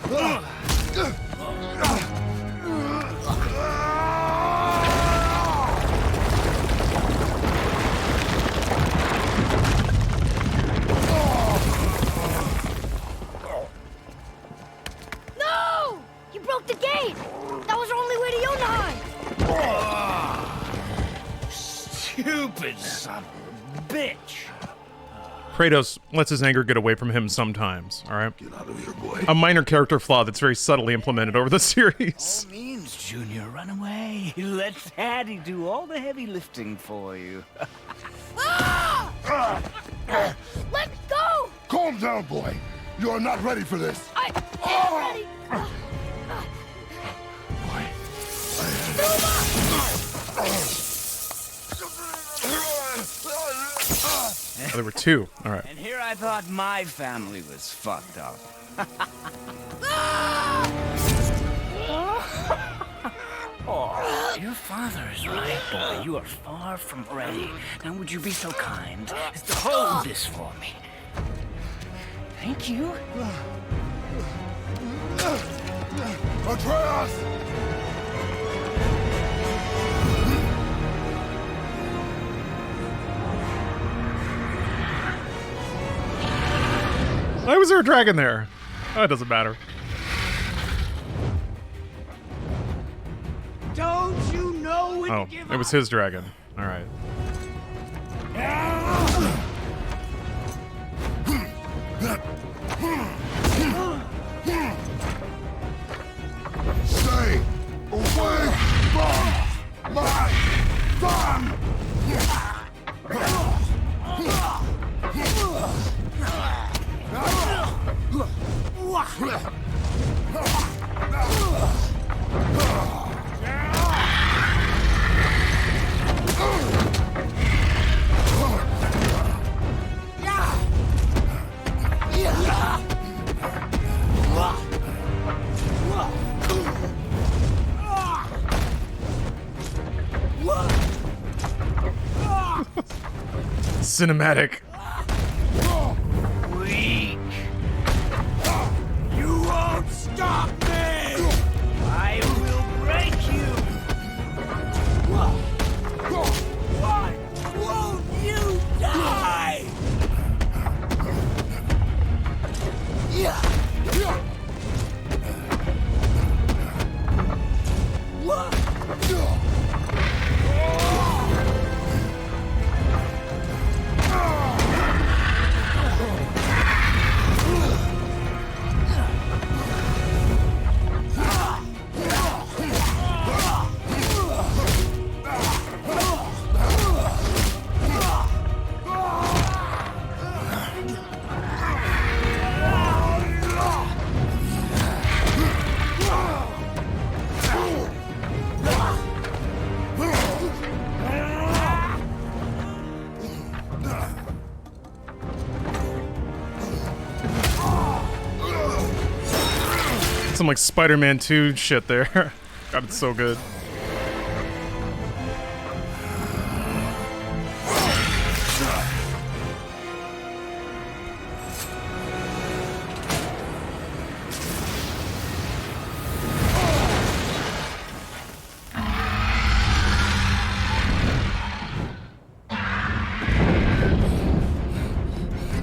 No! You broke the gate! That was Stupid son of a bitch. Kratos lets his anger get away from him sometimes, alright? Get out of here, boy. A minor character flaw that's very subtly implemented over the series. All means, Junior, run away. Let Daddy do all the heavy lifting for you. Let me go! Calm down, boy. You are not ready for this. I am ready! Oh, there were two. Alright. And here I thought my family was fucked up. Oh, your father is right, boy. You are far from ready. Now would you be so kind as to hold this for me? Thank you. Atreus! Why was there a dragon there? Oh, it doesn't matter. Don't you know when Oh, it was his dragon. Alright. Stay away from my son! Cinematic. Weak. You won't stop me! I will break you! Why won't you die? Some like Spider-Man 2 shit there. God, it's so good.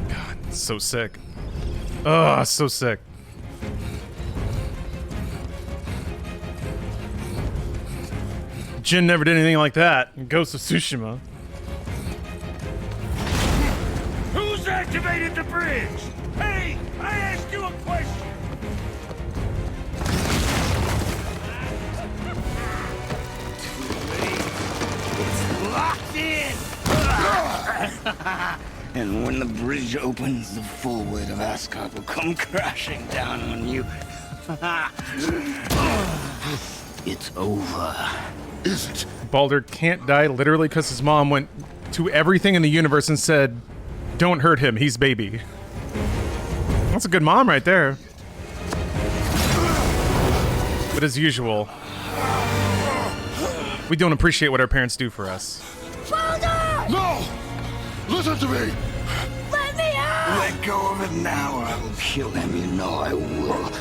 God, it's so sick. Ugh, so sick. Jin never did anything like that in Ghost of Tsushima. Who's activated the bridge? Hey, I asked you a question! It's locked in! And when the bridge opens, the full weight of Asgard will come crashing down on you. It's over. Is it? Baldur can't die literally because his mom went to everything in the universe and said, "Don't hurt him, he's baby." That's a good mom right there. But as usual, we don't appreciate what our parents do for us. Baldur! No! Listen to me! Let me out! Let go of it now or I will kill him, you know I will.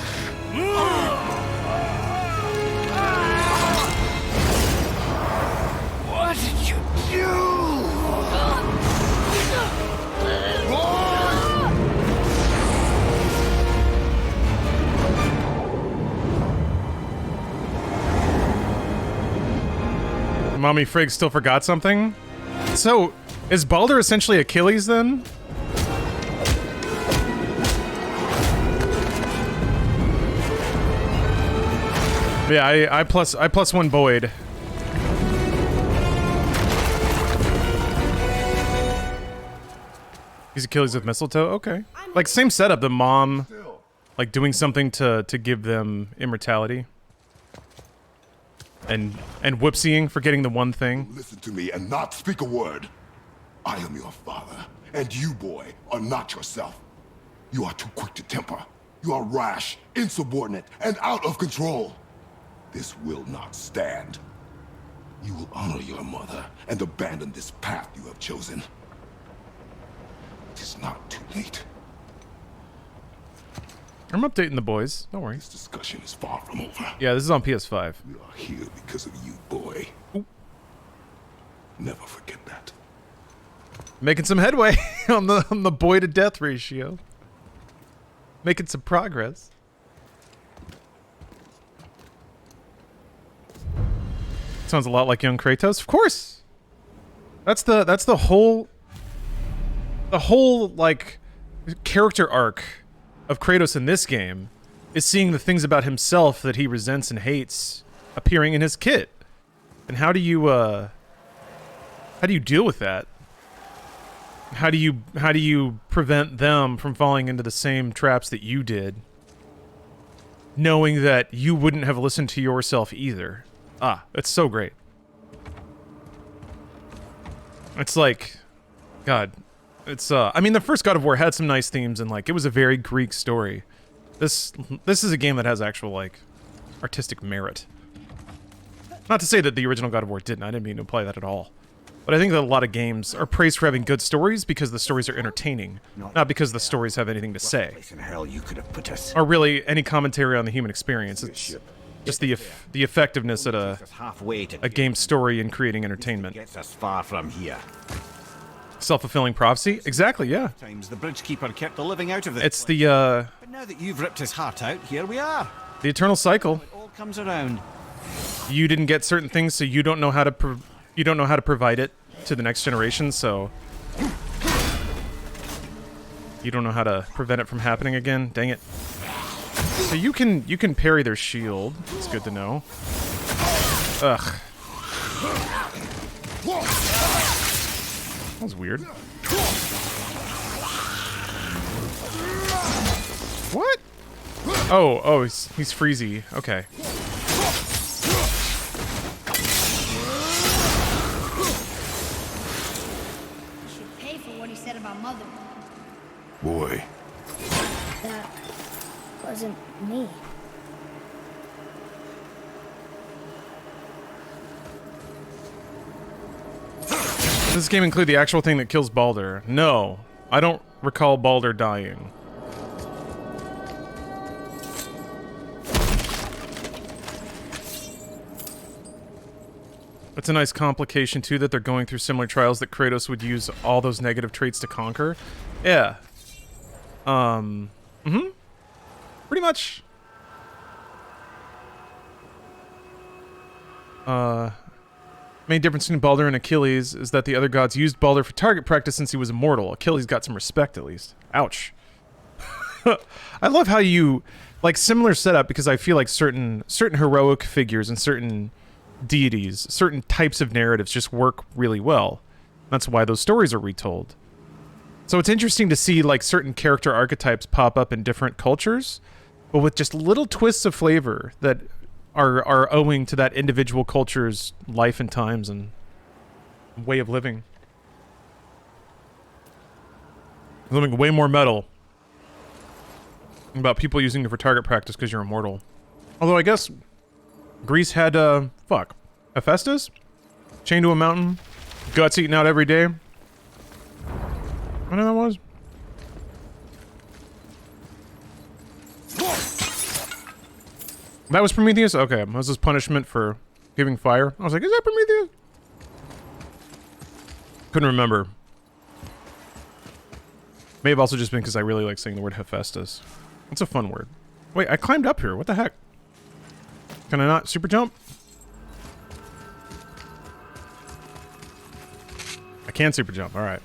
What did you do? Mommy Frigg still forgot something? So, is Baldur essentially Achilles then? Yeah, I plus one Boyd. He's Achilles with mistletoe? Okay. Like, same setup, the mom, like, doing something to give them immortality. And whoopsieing for getting the one thing. Listen to me and not speak a word. I am your father, and you, boy, are not yourself. You are too quick to temper. You are rash, insubordinate, and out of control. This will not stand. You will honor your mother and abandon this path you have chosen. It is not too late. I'm updating the boys. Don't worry. This discussion is far from over. Yeah, this is on PS5. We are here because of you, boy. Ooh. Never forget that. Making some headway on the boy to death ratio. Making some progress. Sounds a lot like young Kratos. Of course. That's the whole like character arc of Kratos in this game is seeing the things about himself that he resents and hates appearing in his kit. And how do you deal with that? How do you prevent them from falling into the same traps that you did, knowing that you wouldn't have listened to yourself either? Ah, it's so great. It's like, God, it's I mean, the first God of War had some nice themes and like it was a very Greek story. This is a game that has actual like artistic merit. Not to say that the original God of War didn't. I didn't mean to imply that at all. But I think that a lot of games are praised for having good stories because the stories are entertaining, not because the stories have anything to say. Place in hell you could have put us. Or really any commentary on the human experience. It's just the effectiveness at a game's story in creating entertainment. Gets us far from here. Self-fulfilling prophecy? Exactly, yeah. Times the bridgekeeper kept the living out of this. It's place. the But now that you've ripped his heart out, here we are. the eternal cycle. It all comes around. You didn't get certain things, so you don't know how to provide it to the next generation, so you don't know how to prevent it from happening again. Dang it. So you can parry their shield. It's good to know. Ugh. That was weird. What? Oh, he's freezy. Okay. Should pay for what he said about mother. Boy. That wasn't me. Does this game include the actual thing that kills Baldur? No. I don't recall Baldur dying. It's a nice complication, too, that they're going through similar trials that Kratos would use all those negative traits to conquer. Yeah. Pretty much. Main difference between Baldur and Achilles is that the other gods used Baldur for target practice since he was immortal. Achilles got some respect, at least. Ouch. I love how you... Like, similar setup, because I feel like certain heroic figures and certain deities, certain types of narratives just work really well. That's why those stories are retold. So it's interesting to see, like, certain character archetypes pop up in different cultures, but with just little twists of flavor that are owing to that individual culture's life and times and way of living. Something way more metal about people using it for target practice because you're immortal. Although I guess Greece had, Hephaestus? Chained to a mountain, guts eaten out every day. I know that was. That was Prometheus? Okay, that was his punishment for giving fire. I was like, is that Prometheus? Couldn't remember. May have also just been because I really like saying the word Hephaestus. It's a fun word. Wait, I climbed up here. What the heck? Can I not super jump? I I can super jump. All right.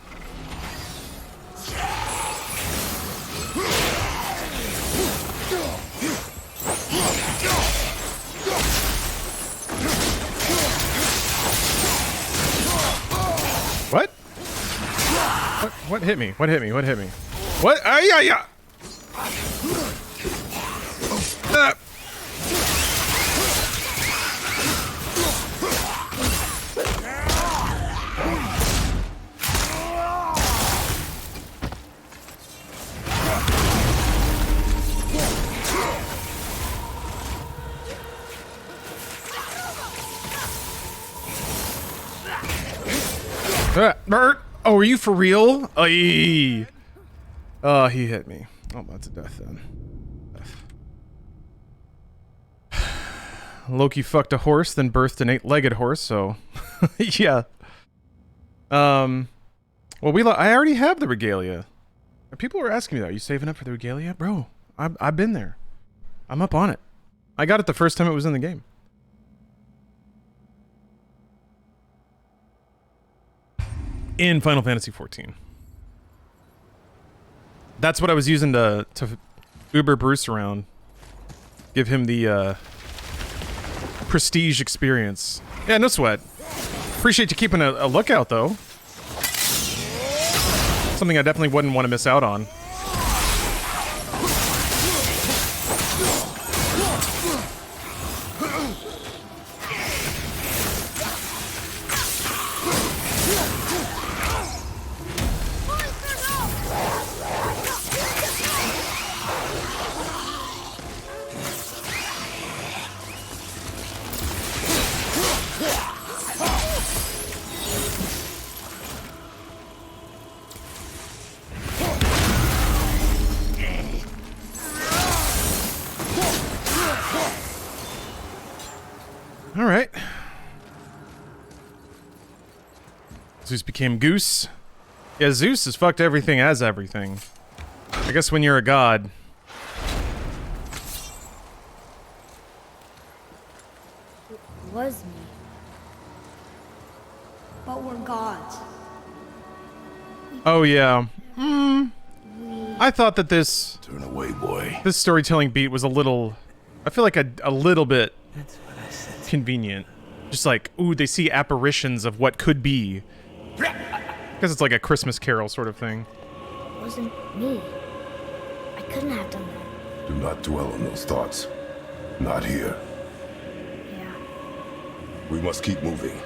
What? What hit me? What hit me? What hit me? What? Ah, yeah, yeah. Oh, are you for real? Aye. Oh, he hit me. Oh, that's a death then. Death. Loki fucked a horse, then birthed an 8-legged horse, so... yeah. Well, I already have the regalia. People were asking me that. Are you saving up for the regalia? Bro, I've been there. I'm up on it. I got it the first time it was in the game. In Final Fantasy XIV. That's what I was using to Uber Bruce around. Give him the prestige experience. Yeah, no sweat. Appreciate you keeping a lookout, though. Something I definitely wouldn't want to miss out on. Alright. Zeus became Goose. Yeah, Zeus has fucked everything as everything. I guess when you're a god. It was me. But we're gods. Oh, yeah. I thought that this Turn away, boy. storytelling beat was a little... I feel like a little bit convenient. Just like, ooh, they see apparitions of what could be. Because it's like a Christmas Carol sort of thing. It wasn't me. I couldn't have done that. Do not dwell on those thoughts. Not here. Yeah. We must keep moving.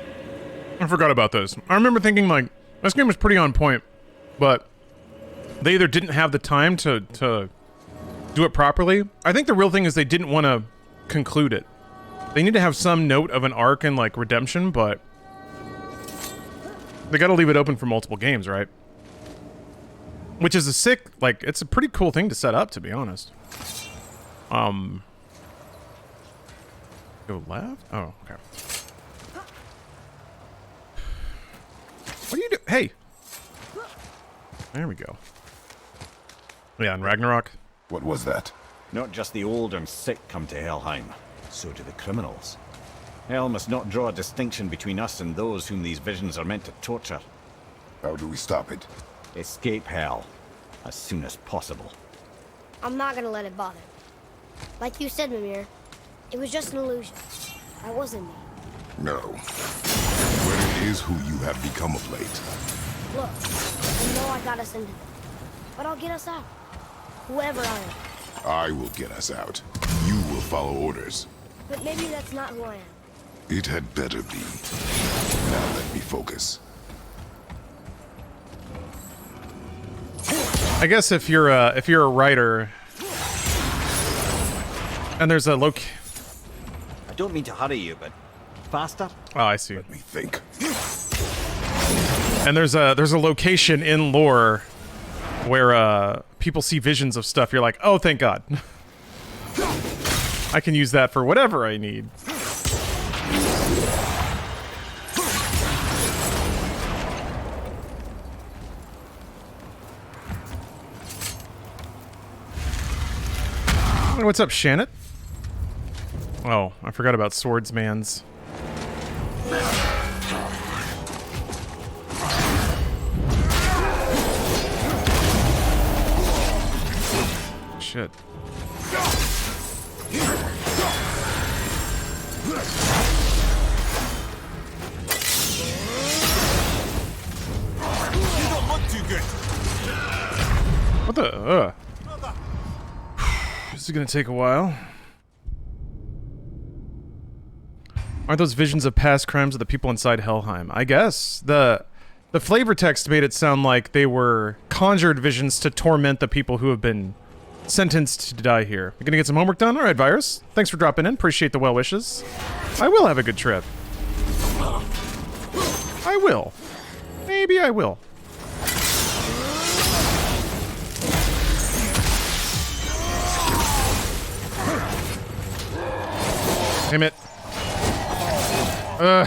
I forgot about this. I remember thinking, like, this game was pretty on point, but they either didn't have the time to do it properly. I think the real thing is they didn't want to conclude it. They need to have some note of an arc and, like, redemption, but they gotta leave it open for multiple games, right? Which is a sick, like, it's a pretty cool thing to set up, to be honest. Go left? Oh, okay. What do you do? Hey! There we go. Yeah, and Ragnarok. What was that? Not just the old and sick come to Helheim, so do the criminals. Hell must not draw a distinction between us and those whom these visions are meant to torture. How do we stop it? Escape hell, as soon as possible. I'm not gonna let it bother. Like you said, Mimir, it was just an illusion. That wasn't me. No. But it is who you have become of late. Look, I know I got us into this, but I'll get us out. Whoever I am. I will get us out. You will follow orders. But maybe that's not who I am. It had better be. Now let me focus. I guess if you're a writer, and there's a I don't mean to hurry you, but faster? oh, I see. Let me think. And there's a location in lore where people see visions of stuff. You're like, oh, thank God. I can use that for whatever I need. What's up, Shannon? Oh, I forgot about Swordsman's. shit. What the? This is gonna take a while. Aren't those visions of past crimes of the people inside Helheim? I guess. The flavor text made it sound like they were conjured visions to torment the people who have been sentenced to die here. You gonna get some homework done? Alright, Virus. Thanks for dropping in. Appreciate the well wishes. I will have a good trip. I will. Maybe I will. Damn it.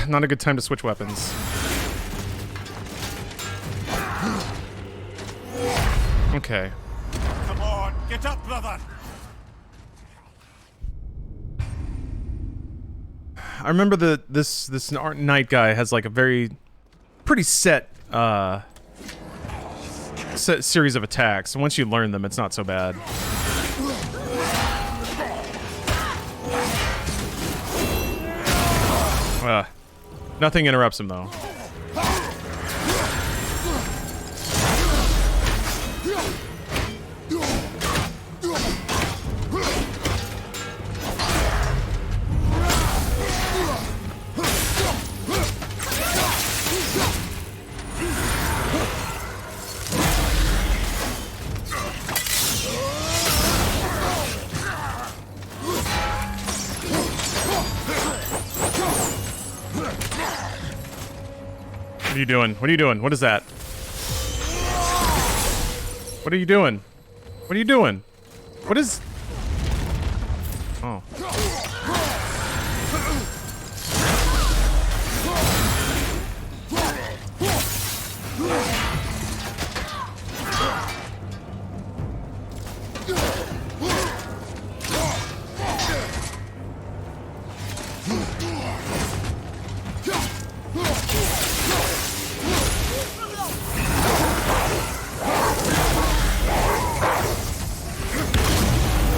Not a good time to switch weapons. Okay. Come on, get up, brother! I remember this knight guy has like a pretty set series of attacks, and once you learn them, it's not so bad. Nothing interrupts him though. What are you doing? What are you doing? What is that? What are you doing? What are you doing? What is... Oh.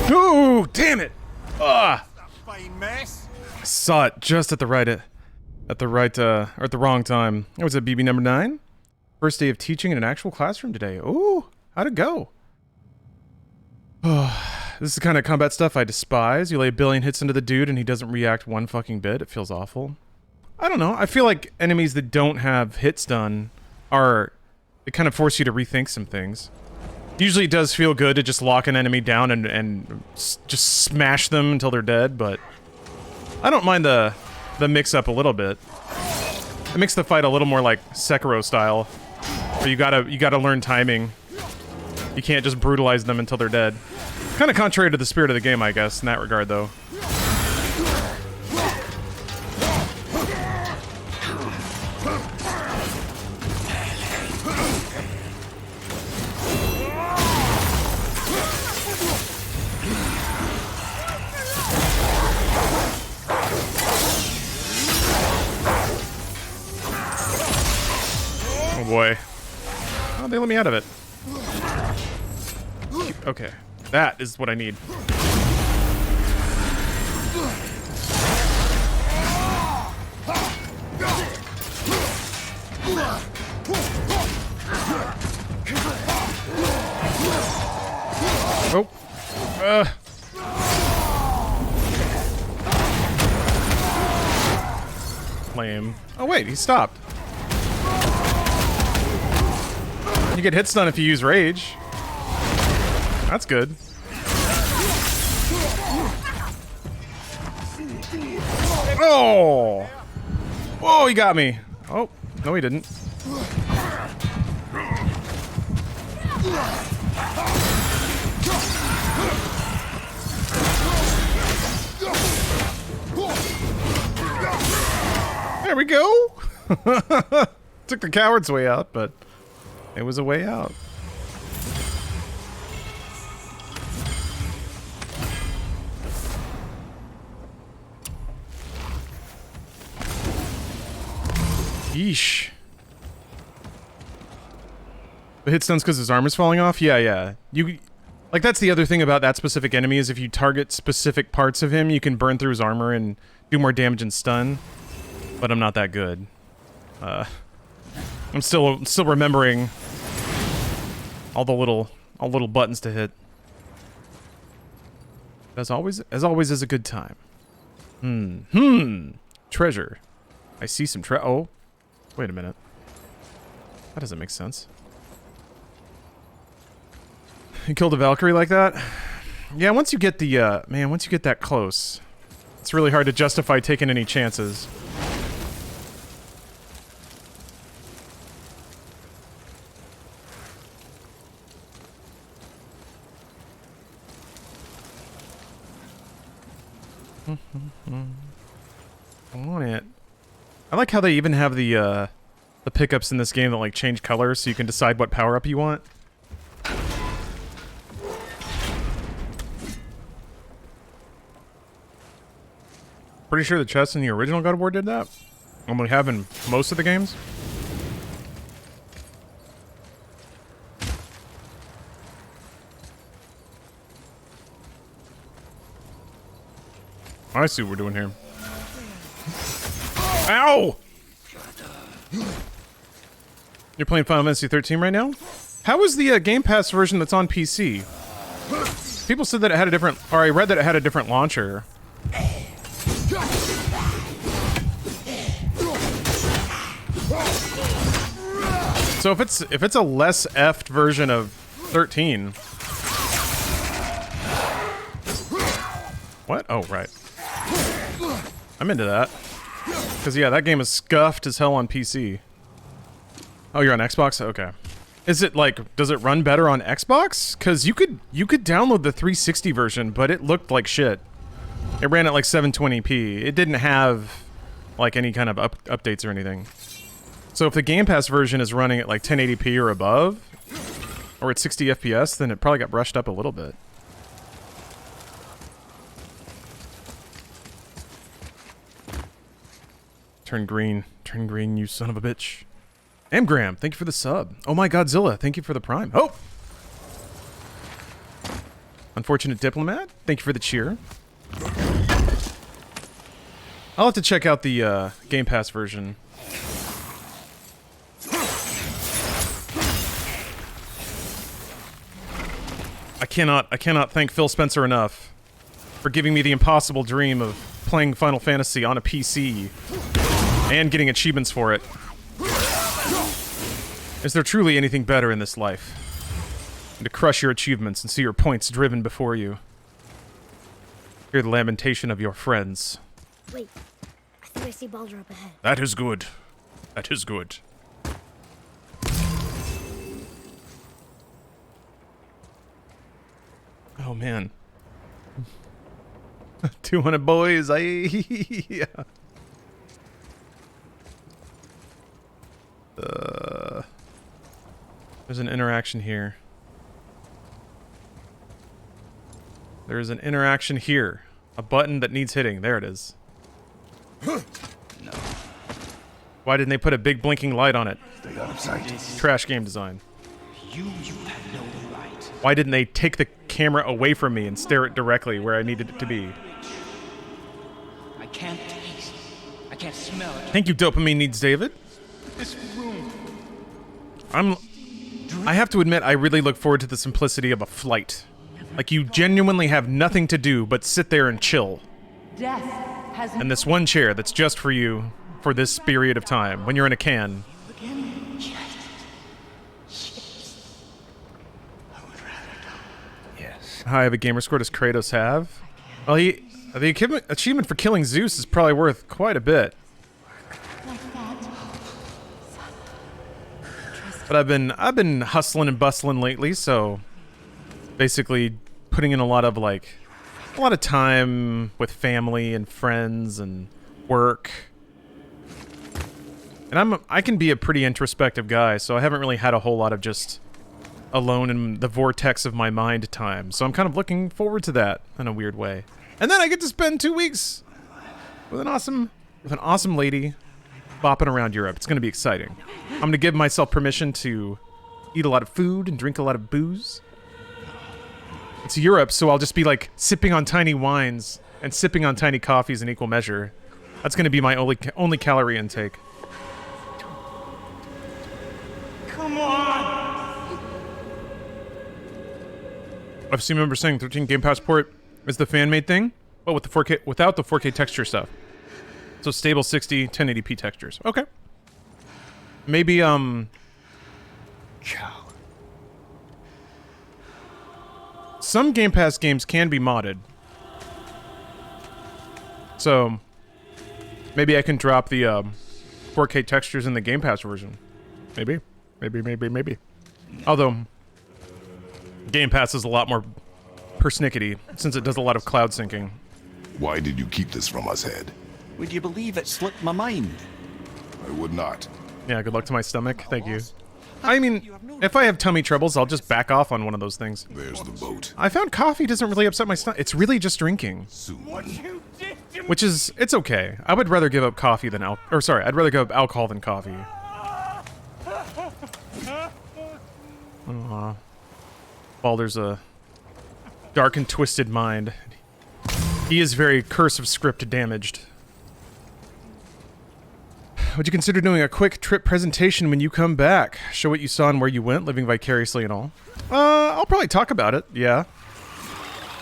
Ooh, damn it! Ugh. Fine mess. I saw it just at the wrong time. It was at BB number 9. First day of teaching in an actual classroom today. Ooh, how'd it go? This is the kind of combat stuff I despise. You lay a billion hits into the dude and he doesn't react one fucking bit. It feels awful. I don't know. I feel like enemies that don't have hits done they kind of force you to rethink some things. Usually it does feel good to just lock an enemy down and just smash them until they're dead, but I don't mind the mix-up a little bit. It makes the fight a little more like Sekiro style, where you gotta learn timing. You can't just brutalize them until they're dead. Kind of contrary to the spirit of the game, I guess, in that regard, though. Oh boy. Oh, they let me out of it. Okay. That is what I need. Oh. Lame. Oh wait, he stopped. You get hit stun if you use rage. That's good. Oh! Whoa, he got me. Oh, no he didn't. There we go! Took the coward's way out, but it was a way out. Yeesh. The hit stun's because his armor's falling off? Yeah. Like, that's the other thing about that specific enemy is if you target specific parts of him, you can burn through his armor and do more damage and stun. But I'm not that good. I'm still remembering all the little buttons to hit. As always is a good time. Treasure. I see some oh. Wait a minute. That doesn't make sense. You killed a Valkyrie like that? Yeah, once you get the, man, once you get that close, it's really hard to justify taking any chances. I want it. I like how they even have the pickups in this game that like change colors so you can decide what power up you want. Pretty sure the chests in the original God of War did that. Only have in most of the games. I see what we're doing here. Ow! You're playing Final Fantasy 13 right now? How is the Game Pass version that's on PC? People said that it had a different, or I read that it had a different launcher. So if it's a less effed version of 13. What? Oh, right. I'm into that. Because, yeah, that game is scuffed as hell on PC. Oh, you're on Xbox? Okay. Is it, like, does it run better on Xbox? Because you could download the 360 version, but it looked like shit. It ran at, like, 720p. It didn't have, like, any kind of updates or anything. So if the Game Pass version is running at, like, 1080p or above, or at 60 FPS, then it probably got brushed up a little bit. Turn green, you son of a bitch. Amgram, thank you for the sub. Oh my Godzilla, thank you for the prime. Oh! Unfortunate Diplomat, thank you for the cheer. I'll have to check out the Game Pass version. I cannot thank Phil Spencer enough for giving me the impossible dream of playing Final Fantasy on a PC and getting achievements for it. Is there truly anything better in this life than to crush your achievements and see your points driven before you? Hear the lamentation of your friends. Wait, I think I see Baldur up ahead. That is good. That is good. Oh man. 200 boys, yeah. There's an interaction here. There's an interaction here. A button that needs hitting. There it is. No. Why didn't they put a big blinking light on it? Stay out of sight. Trash game design. You have no right. Why didn't they take the camera away from me and stare it directly where I needed it to be? I can't taste. I can't smell it. Thank you, Dopamine Needs David. This room. I have to admit, I really look forward to the simplicity of a flight. Like, you genuinely have nothing to do but sit there and chill. Death has And this one chair that's just for you for this period of time, when you're in a can. Yes. How high of a gamer score does Kratos have? Well, the achievement for killing Zeus is probably worth quite a bit. But I've been hustling and bustling lately, so basically putting in a lot of time with family and friends and work. And I can be a pretty introspective guy, so I haven't really had a whole lot of just alone in the vortex of my mind time. So I'm kind of looking forward to that in a weird way. And then I get to spend 2 weeks with an awesome lady bopping around Europe. It's going to be exciting. I'm going to give myself permission to eat a lot of food and drink a lot of booze. It's Europe, so I'll just be like sipping on tiny wines and sipping on tiny coffees in equal measure. That's going to be my only calorie intake. Come on! I've seen members saying 13 Game Pass port is the fan-made thing, but with the 4K without the 4K texture stuff. So stable 60, 1080p textures. Okay. Maybe Ciao. some Game Pass games can be modded. So maybe I can drop the 4K textures in the Game Pass version. Maybe. Maybe. Although Game Pass is a lot more persnickety since it does a lot of cloud syncing. Why did you keep this from us, Head? Would you believe it slipped my mind? I would not. Yeah, good luck to my stomach. Thank you. I mean, if I have tummy troubles, I'll just back off on one of those things. There's the boat. I found coffee doesn't really upset my stomach. It's really just drinking. Soon. You did to me! Which is, it's okay. I would rather give up coffee than I'd rather give up alcohol than coffee. Aw. Baldur's a dark and twisted mind. He is very Curse of Script damaged. Would you consider doing a quick trip presentation when you come back? Show what you saw and where you went, living vicariously and all. I'll probably talk about it, yeah.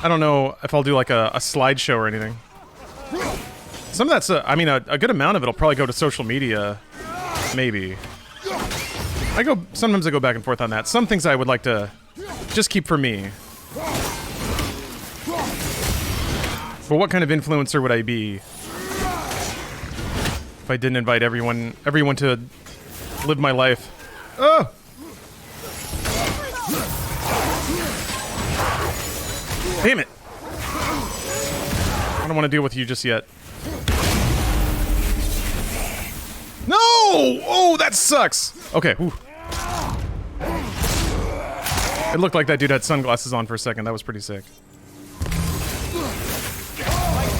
I don't know if I'll do like a slideshow or anything. Some of that's, I mean, a good amount of it will probably go to social media. Maybe. Sometimes I go back and forth on that. Some things I would like to just keep for me. But what kind of influencer would I be if I didn't invite everyone to live my life? Oh! Damn it! I don't want to deal with you just yet. No! Oh, that sucks! Okay, whew. It looked like that dude had sunglasses on for a second. That was pretty sick.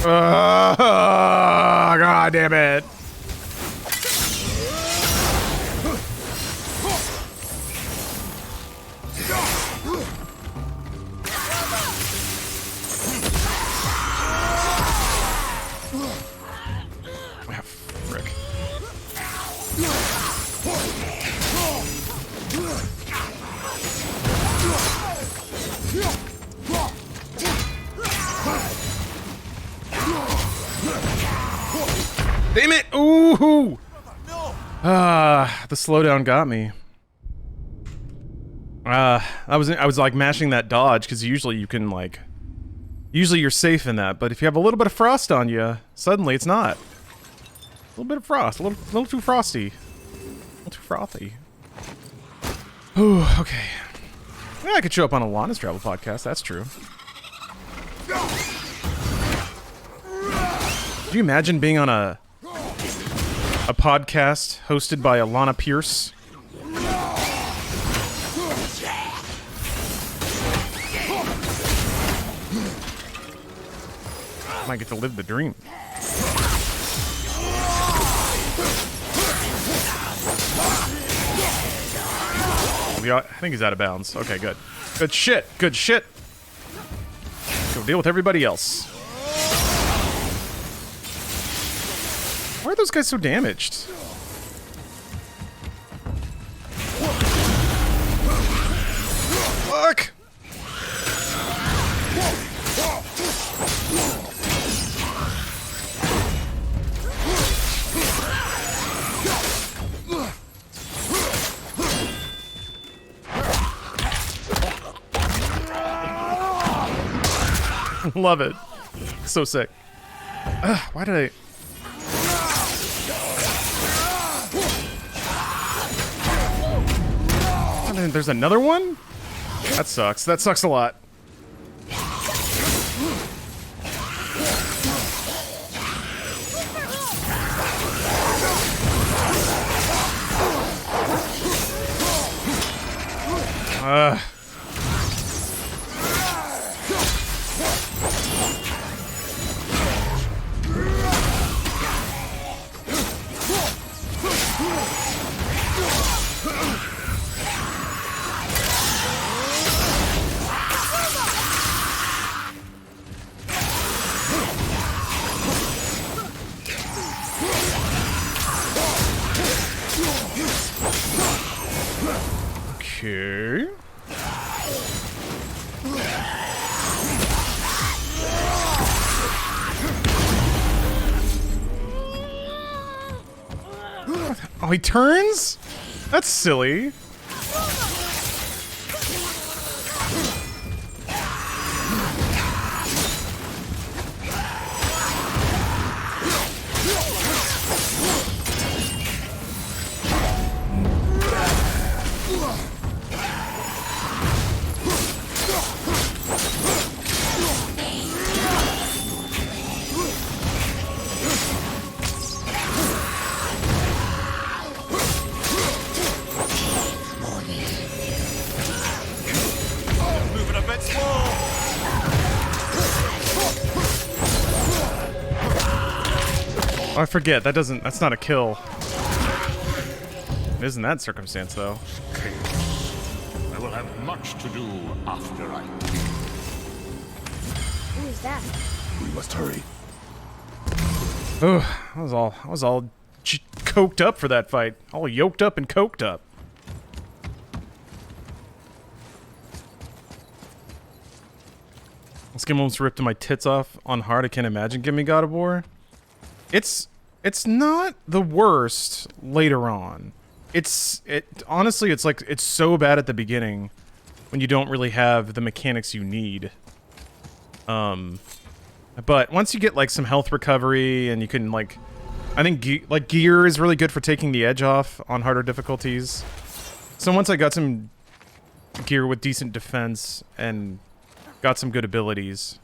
God damn it. Ah, frick. Damn it! Ooh! The slowdown got me. I was like mashing that dodge because usually you can like, usually you're safe in that, but if you have a little bit of frost on you, suddenly it's not. A little bit of frost, a little too frosty, a little too frothy. Ooh, okay. Yeah, I could show up on a Lana's Travel podcast. That's true. Could you imagine being on a podcast hosted by Alana Pierce? Might get to live the dream. I think he's out of bounds. Okay, good. Good shit. Good shit. Go deal with everybody else. Why are those guys so damaged? Fuck! Love it. So sick. Why did I... And then there's another one? That sucks. That sucks a lot. Okay. Oh, he turns? That's silly. Moving a bit slow. Oh, I forget. That's not a kill. It is in that circumstance, though. I will have much to do after I leave. Who is that? We must hurry. Oh, I was all coked up for that fight. All yoked up and coked up. This game almost ripped my tits off on hard. I can't imagine. Give me God of War. It's not the worst later on. Honestly, it's like it's so bad at the beginning when you don't really have the mechanics you need. But once you get like some health recovery and you can like, I think gear is really good for taking the edge off on harder difficulties. So once I got some gear with decent defense and got some good abilities.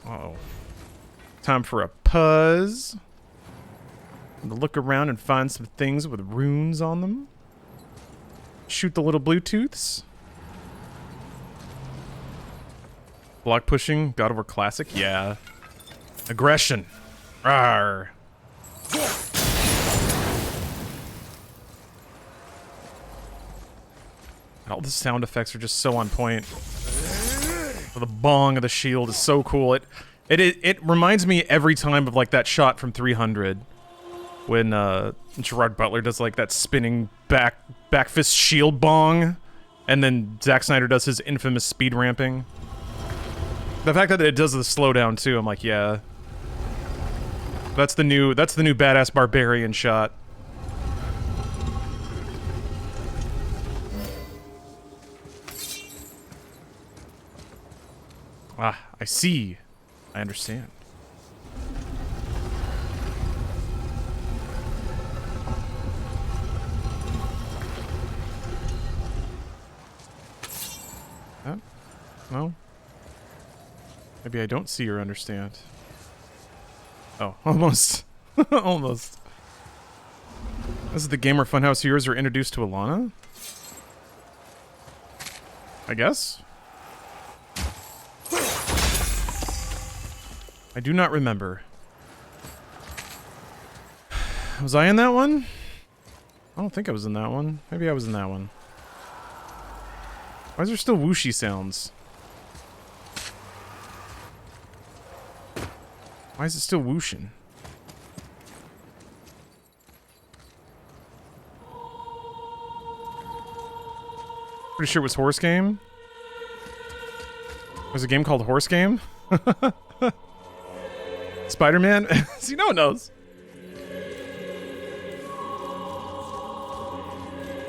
Uh-oh. Time for a puzz. To look around and find some things with runes on them. Shoot the little Bluetooths. Block pushing, God of War Classic, yeah. Aggression. Rawr. All the sound effects are just so on point. The bong of the shield is so cool. It reminds me every time of like that shot from 300 when Gerard Butler does like that spinning back fist shield bong, and then Zack Snyder does his infamous speed ramping. The fact that it does the slowdown too, I'm like, yeah. That's the new badass barbarian shot. Ah, I see. I understand. Huh? No? Maybe I don't see or understand. Oh, almost. Almost. This is the Gamer Funhouse heroes are introduced to Alana? I guess? I do not remember. Was I in that one? I don't think I was in that one. Maybe I was in that one. Why is there still whooshy sounds? Why is it still whooshing? Pretty sure it was Horse Game. There's a game called Horse Game. Spider-Man? See, no one knows.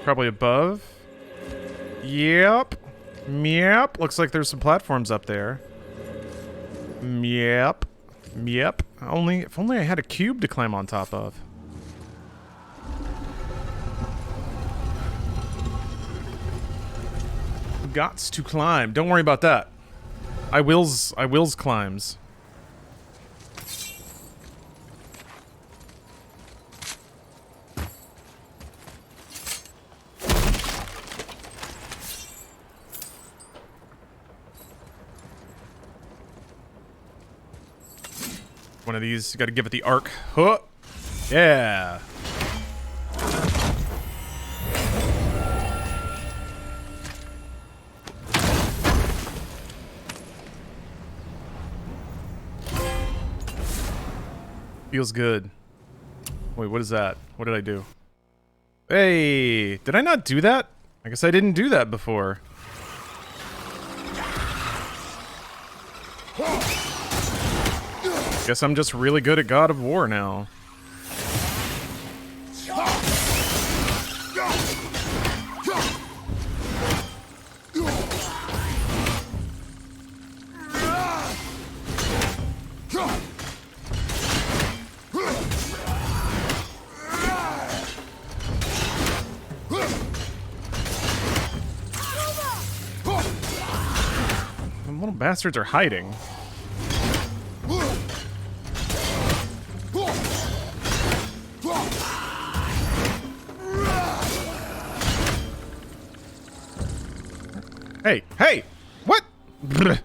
Probably above. Yep. Yep. Looks like there's some platforms up there. Yep. Yep. If only I had a cube to climb on top of. Gots to climb. Don't worry about that. I wills climbs. One of these, you gotta give it the arc. Huh. Yeah. Feels good. Wait, what is that? What did I do? Hey, did I not do that? I guess I didn't do that before. Guess I'm just really good at God of War now. Them little bastards are hiding. Hey, hey! What? Brr.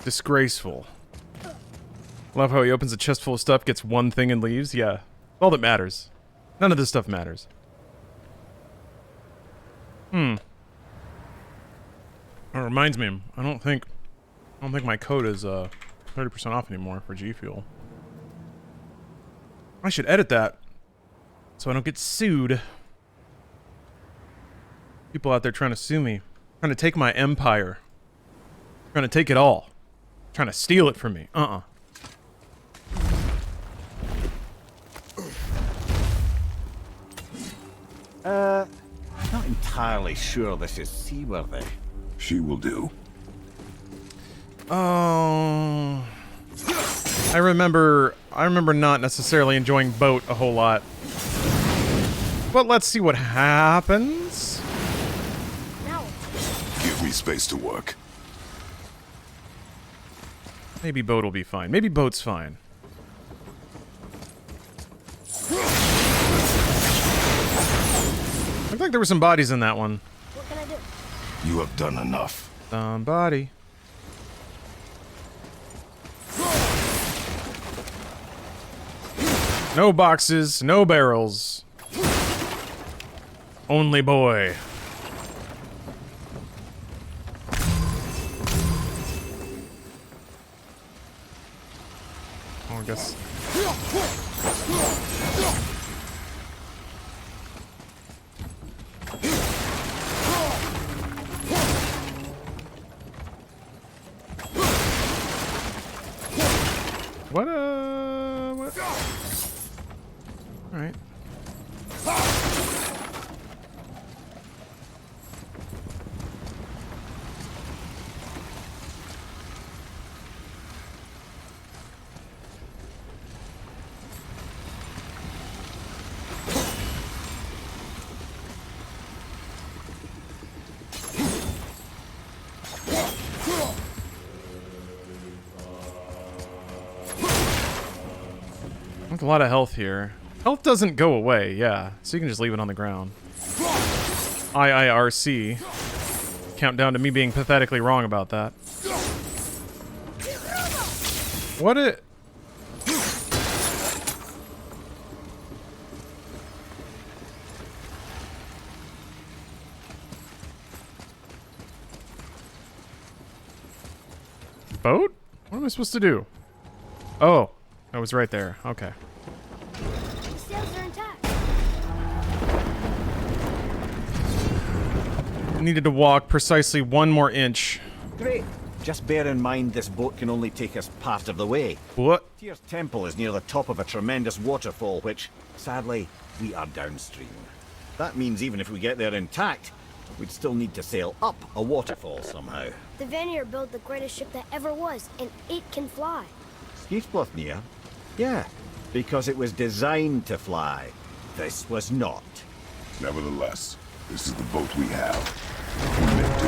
Disgraceful. Love how he opens a chest full of stuff, gets one thing and leaves. Yeah. All that matters. None of this stuff matters. That reminds me, I don't think my code is 30% off anymore for G Fuel. I should edit that so I don't get sued. People out there trying to sue me, trying to take my empire, trying to take it all, trying to steal it from me. Not entirely sure this is seaworthy. She will do. Oh, I remember not necessarily enjoying boat a whole lot. But let's see what happens. Now, Give me space to work. Maybe boat will be fine. Maybe boat's fine. Looked like there were some bodies in that one. what can I do? You have done enough. Somebody. No boxes, no barrels. Only boy. Oh, I guess. What, what? Alright. There's a lot of health here. Health doesn't go away, yeah. So you can just leave it on the ground. IIRC. Countdown to me being pathetically wrong about that. What it... Boat? What am I supposed to do? Oh, that was right there. Okay. The sails are intact. I needed to walk precisely 1 more inch. Great. Just bear in mind this boat can only take us part of the way. What? Tyr's temple is near the top of a tremendous waterfall, which, sadly, we are downstream. That means even if we get there intact, we'd still need to sail up a waterfall somehow. The Vanir built the greatest ship that ever was, and it can fly. Skifblothnia? Yeah, because it was designed to fly. This was not. Nevertheless, this is the boat we have. We may do.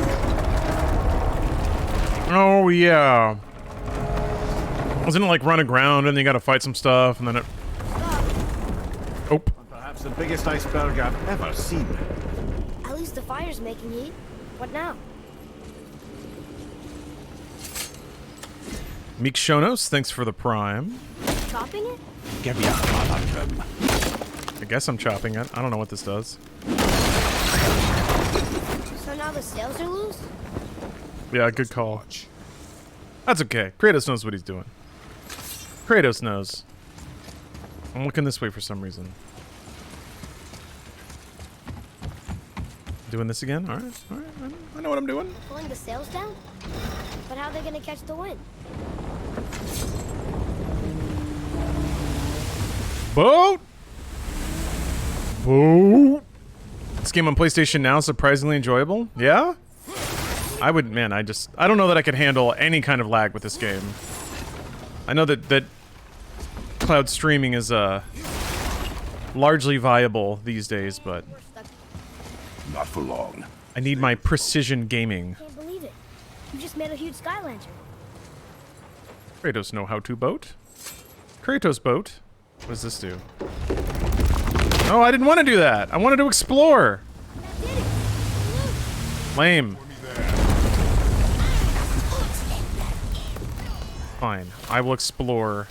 Oh, yeah. Wasn't it like run aground and then you gotta fight some stuff and then it... Oh. Perhaps the biggest iceberg I've ever seen. At least the fire's making heat. What now? Meek Shonos, thanks for the prime. Chopping it? Give me a mother. I guess I'm chopping it. I don't know what this does. So now the sails are loose? Yeah, good call. That's okay. Kratos knows what he's doing. Kratos knows. I'm looking this way for some reason. Doing this again? Alright, alright. I know what I'm doing. Pulling the sails down? But how are they gonna catch the wind? Boat! Boat! This game on PlayStation Now is surprisingly enjoyable. Yeah? I would, man, I don't know that I could handle any kind of lag with this game. I know that cloud streaming is, largely viable these days, but Not for long. I need my precision gaming. Can't believe it. You just made a huge sky lantern. Kratos know how to boat. Kratos boat. What does this do? Oh, I didn't want to do that. I wanted to explore. That did it. Lame. Fine. I will explore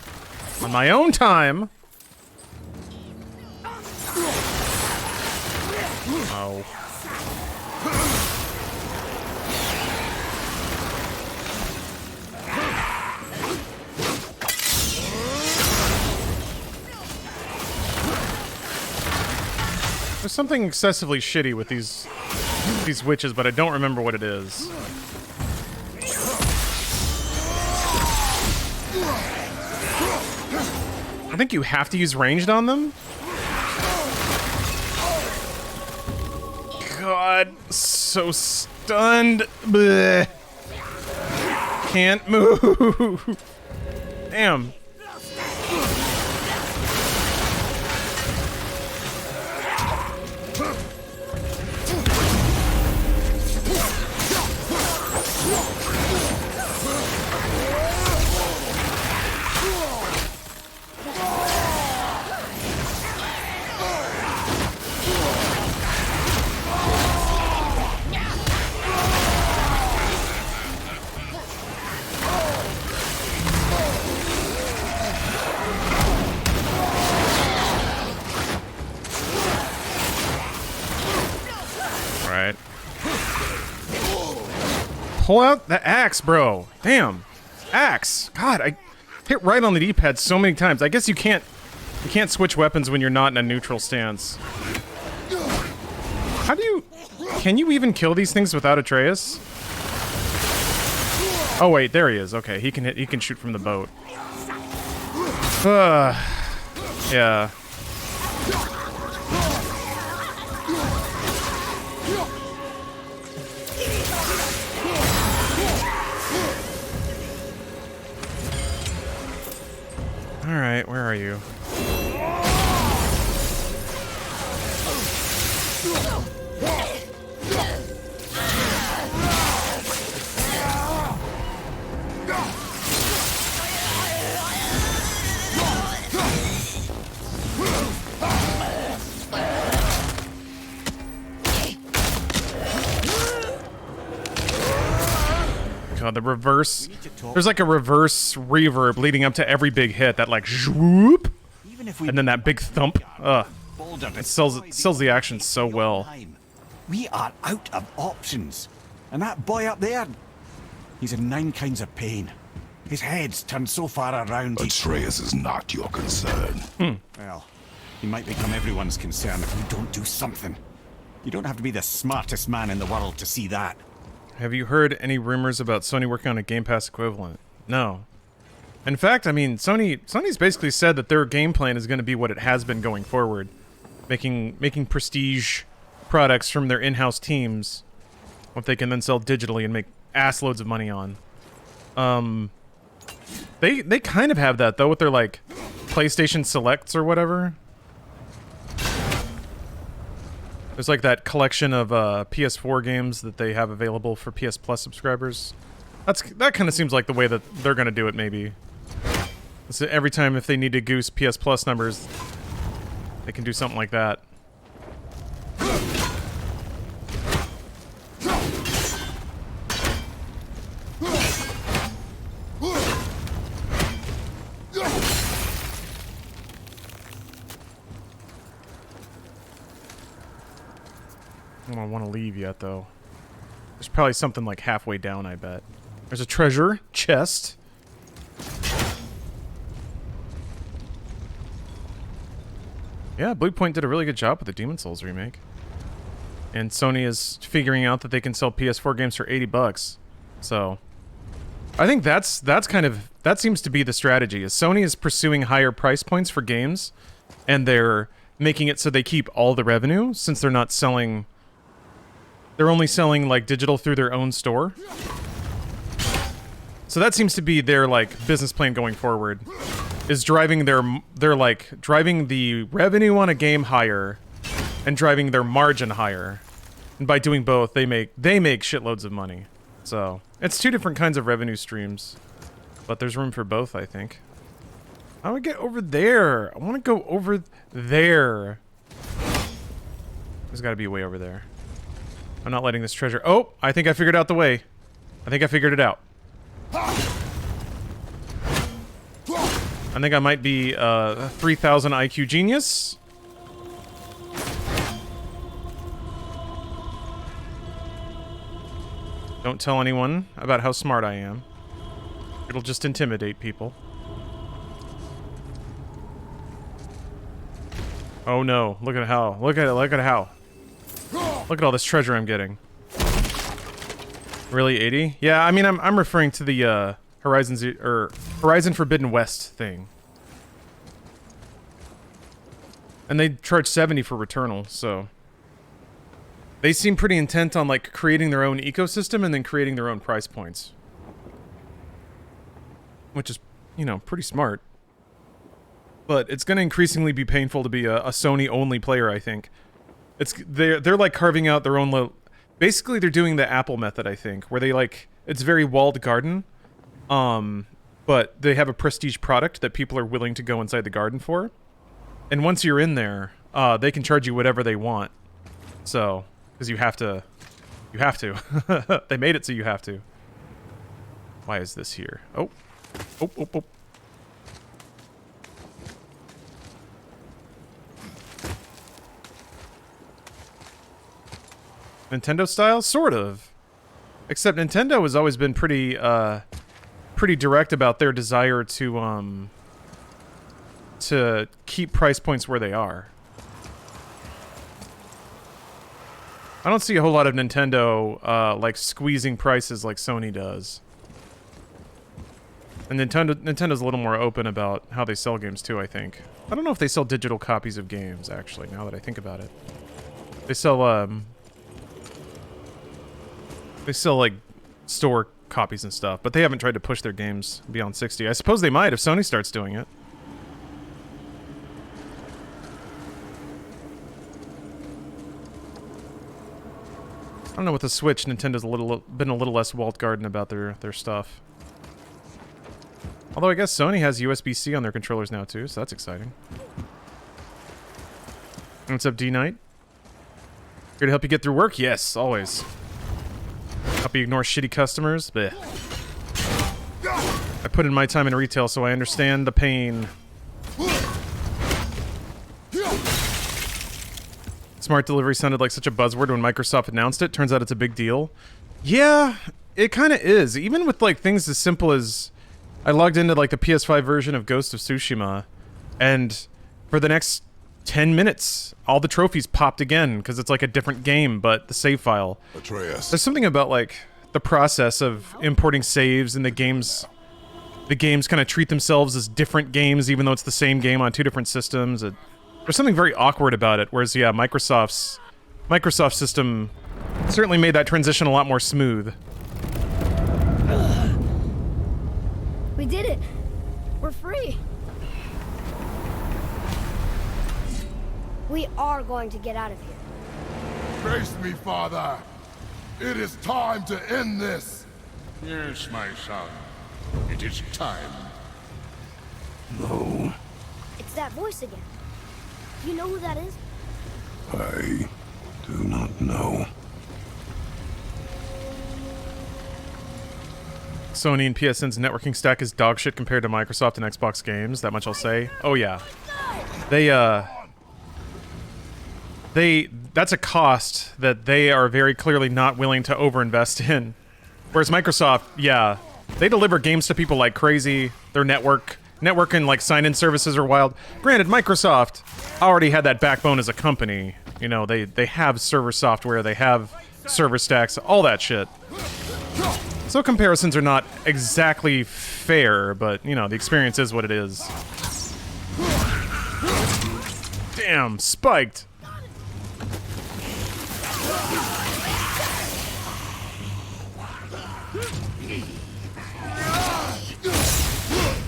on my own time. Oh. There's something excessively shitty with these witches, but I don't remember what it is. I think you have to use ranged on them? God, so stunned. Blech. Can't move. Damn. Right. Pull out the axe, bro. Damn. Axe. God, I hit right on the D-pad so many times. I guess you can't switch weapons when you're not in a neutral stance. How do you... Can you even kill these things without Atreus? Oh wait, there he is. Okay, he can shoot from the boat. Yeah. Alright, where are you? God, the reverse. There's like a reverse reverb leading up to every big hit. That like whoop, and then that big thump. It sells the action so well. We are out of options, and that boy up there, he's in 9 kinds of pain. His head's turned so far around. Atreus is not your concern. Well, he might become everyone's concern if we don't do something. You don't have to be the smartest man in the world to see that. Have you heard any rumors about Sony working on a Game Pass equivalent? No. In fact, I mean, Sony's basically said that their game plan is going to be what it has been going forward, making prestige products from their in-house teams, what they can then sell digitally and make ass loads of money on. They kind of have that though with their like PlayStation Selects or whatever. There's like that collection of PS4 games that they have available for PS Plus subscribers. That kind of seems like the way that they're gonna do it, maybe. So every time if they need to goose PS Plus numbers, they can do something like that. I don't want to leave yet, though. There's probably something like halfway down, I bet. There's a treasure chest. Yeah, Bluepoint did a really good job with the Demon Souls remake. And Sony is figuring out that they can sell PS4 games for $80. So, I think that seems to be the strategy. Is Sony is pursuing higher price points for games, and they're making it so they keep all the revenue since they're not selling. They're only selling like digital through their own store. So that seems to be their like business plan going forward, is driving driving the revenue on a game higher and driving their margin higher. And by doing both, they make shitloads of money. So, it's two different kinds of revenue streams, but there's room for both, I think. How do I get over there? I want to go over there. There's got to be a way over there. I'm not letting this treasure... Oh, I think I figured out the way. I think I figured it out. I think I might be a 3000 IQ genius. Don't tell anyone about how smart I am. It'll just intimidate people. Oh no, look at how. Look at how. Look at all this treasure I'm getting. Really, 80? Yeah, I mean, I'm referring to the Horizon Forbidden West thing. And they charge 70 for Returnal, so they seem pretty intent on like creating their own ecosystem and then creating their own price points. Which is, you know, pretty smart. But it's going to increasingly be painful to be a Sony only player, I think. They're like carving out their own basically they're doing the Apple method, I think, where they like it's very walled garden. But they have a prestige product that people are willing to go inside the garden for. And once you're in there, they can charge you whatever they want. So, because you have to. They made it so you have to. Why is this here? Oh. Oh. Nintendo style? Sort of. Except Nintendo has always been pretty direct about their desire to keep price points where they are. I don't see a whole lot of Nintendo, like, squeezing prices like Sony does. And Nintendo's a little more open about how they sell games, too, I think. I don't know if they sell digital copies of games, actually, now that I think about it. They sell, like, store copies and stuff, but they haven't tried to push their games beyond 60. I suppose they might if Sony starts doing it. I don't know, with the Switch, Nintendo's been a little less walled garden about their stuff. Although I guess Sony has USB-C on their controllers now too, so that's exciting. What's up, D-Knight? Here to help you get through work? Yes, always. Help you ignore shitty customers? Blech. I put in my time in retail, so I understand the pain. Smart delivery sounded like such a buzzword when Microsoft announced it. Turns out it's a big deal. Yeah, it kind of is. Even with like things as simple as I logged into like the PS5 version of Ghost of Tsushima, and for the next 10 minutes, all the trophies popped again because it's like a different game, but the save file. Atreus. There's something about like the process of importing saves and the games kind of treat themselves as different games, even though it's the same game on two different systems. There's something very awkward about it, whereas, yeah, Microsoft's system certainly made that transition a lot more smooth. We did it. We're free. We are going to get out of here. Face me, father. It is time to end this. Yes, my son. It is time. No, It's that voice again. Do you know who that is? I do not know. Sony and PSN's networking stack is dog shit compared to Microsoft and Xbox games. That much I'll say. Oh yeah, that's a cost that they are very clearly not willing to overinvest in. Whereas Microsoft, yeah, they deliver games to people like crazy. Their network Network and like sign-in services are wild. Granted, Microsoft already had that backbone as a company. You know, they have server software, they have server stacks, all that shit. So comparisons are not exactly fair, but, you know, the experience is what it is. Damn, spiked.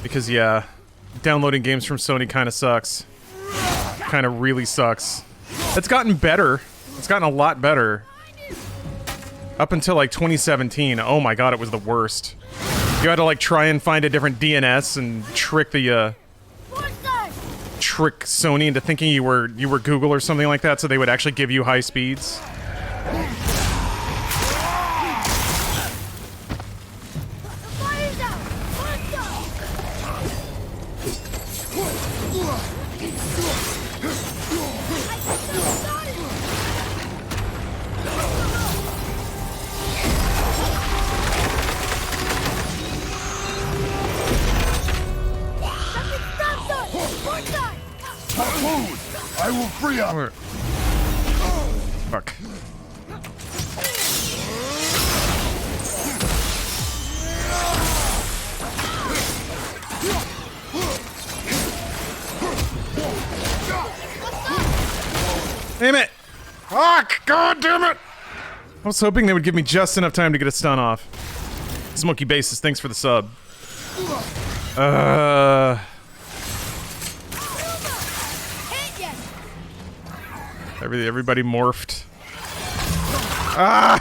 Because, yeah, downloading games from Sony kind of sucks. Kind of really sucks. It's gotten better. It's gotten a lot better. Up until, like, 2017, oh my god, it was the worst. You had to, like, try and find a different DNS and trick the, trick Sony into thinking you were Google or something like that, so they would actually give you high speeds. I will free up. Fuck. Damn it! Fuck! God damn it! I was hoping they would give me just enough time to get a stun off. Smoky Basis, thanks for the sub. Everybody morphed. Ah!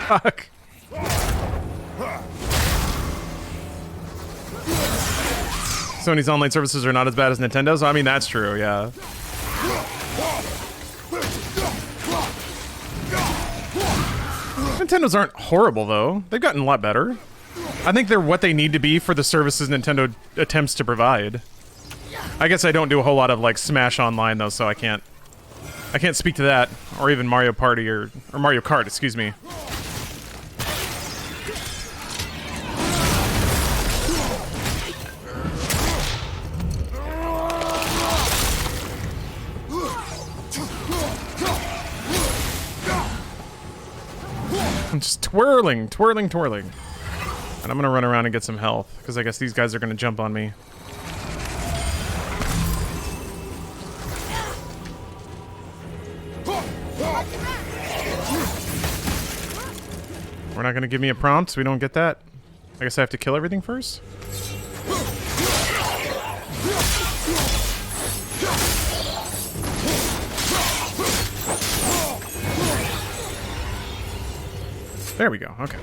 Fuck. Sony's online services are not as bad as Nintendo's. I mean, that's true, yeah. Nintendo's aren't horrible, though. They've gotten a lot better. I think they're what they need to be for the services Nintendo attempts to provide. I guess I don't do a whole lot of, like, Smash Online, though, so I can't speak to that, or even Mario Party, or Mario Kart, excuse me. I'm just twirling. And I'm gonna run around and get some health, because I guess these guys are gonna jump on me. We're not gonna give me a prompt, so we don't get that. I guess I have to kill everything first? There we go, okay.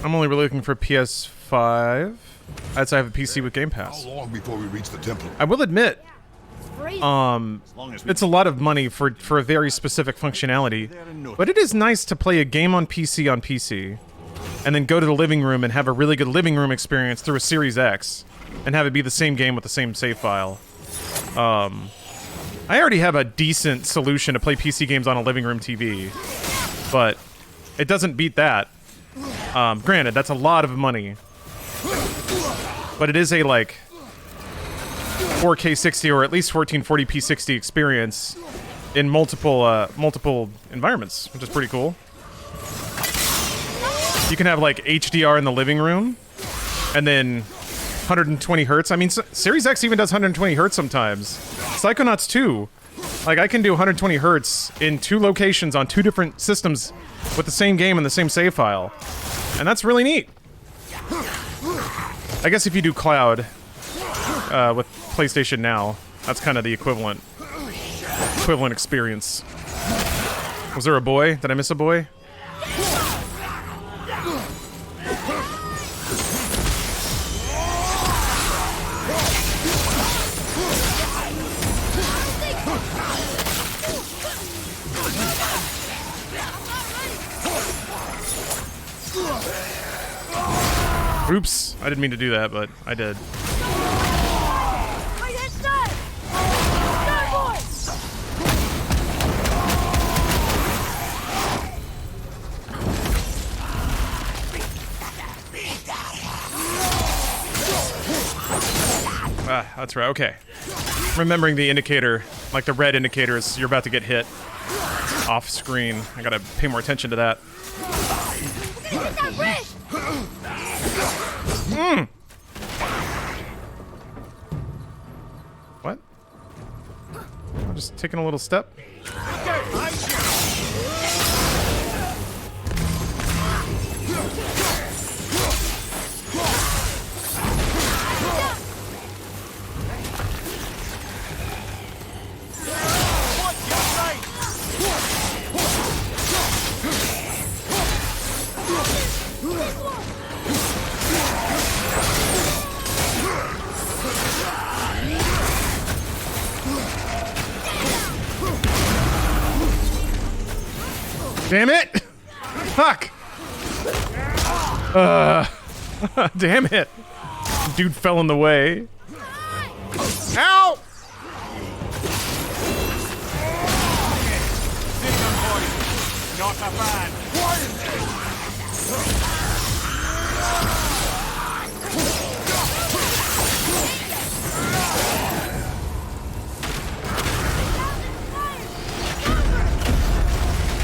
I'm only really looking for PS5. I'd say I have a PC with Game Pass. How long before we reach the temple? I will admit, it's a lot of money for a very specific functionality, but it is nice to play a game on PC, and then go to the living room and have a really good living room experience through a Series X, and have it be the same game with the same save file. I already have a decent solution to play PC games on a living room TV, but it doesn't beat that. Granted, that's a lot of money, but it is a, like, 4K 60 or at least 1440p 60 experience in multiple environments, which is pretty cool. You can have, like, HDR in the living room, and then 120 hertz. I mean, Series X even does 120 hertz sometimes. Psychonauts 2, like, I can do 120 hertz in 2 locations on 2 different systems with the same game and the same save file. And that's really neat. I guess if you do cloud with PlayStation Now, that's kind of the equivalent experience. Was there a boy? Did I miss a boy? Oops, I didn't mean to do that, but I did. Ah, that's right. Okay. Remembering the indicator, like the red indicator is you're about to get hit off screen. I gotta pay more attention to that. What? I'm just taking a little step. Damn it! Fuck! Damn it! Dude fell in the way. Ow! Not a bad.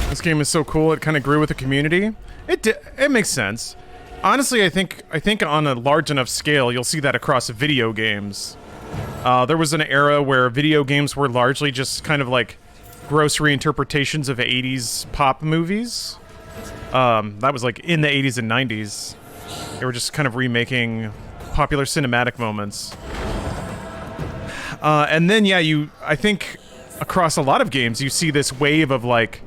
This game is so cool. It kind of grew with the community. It makes sense. Honestly, I think on a large enough scale, you'll see that across video games. There was an era where video games were largely just kind of like gross reinterpretations of 80s pop movies. That was like in the 80s and 90s. They were just kind of remaking popular cinematic moments. And then, yeah, I think across a lot of games, you see this wave of like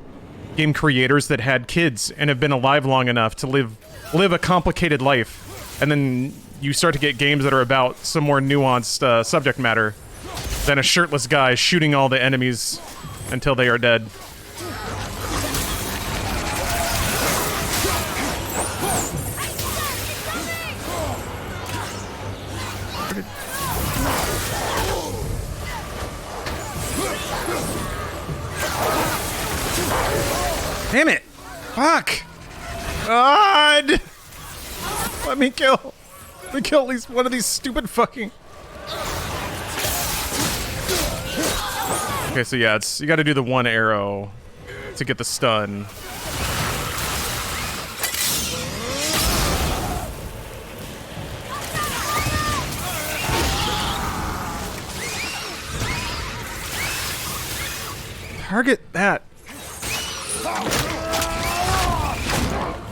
game creators that had kids and have been alive long enough to live a complicated life, and then you start to get games that are about some more nuanced subject matter than a shirtless guy shooting all the enemies until they are dead. Damn it! Fuck! God! Let me kill at least one of these stupid fucking... Okay, so yeah, you gotta do the one arrow to get the stun. Target that.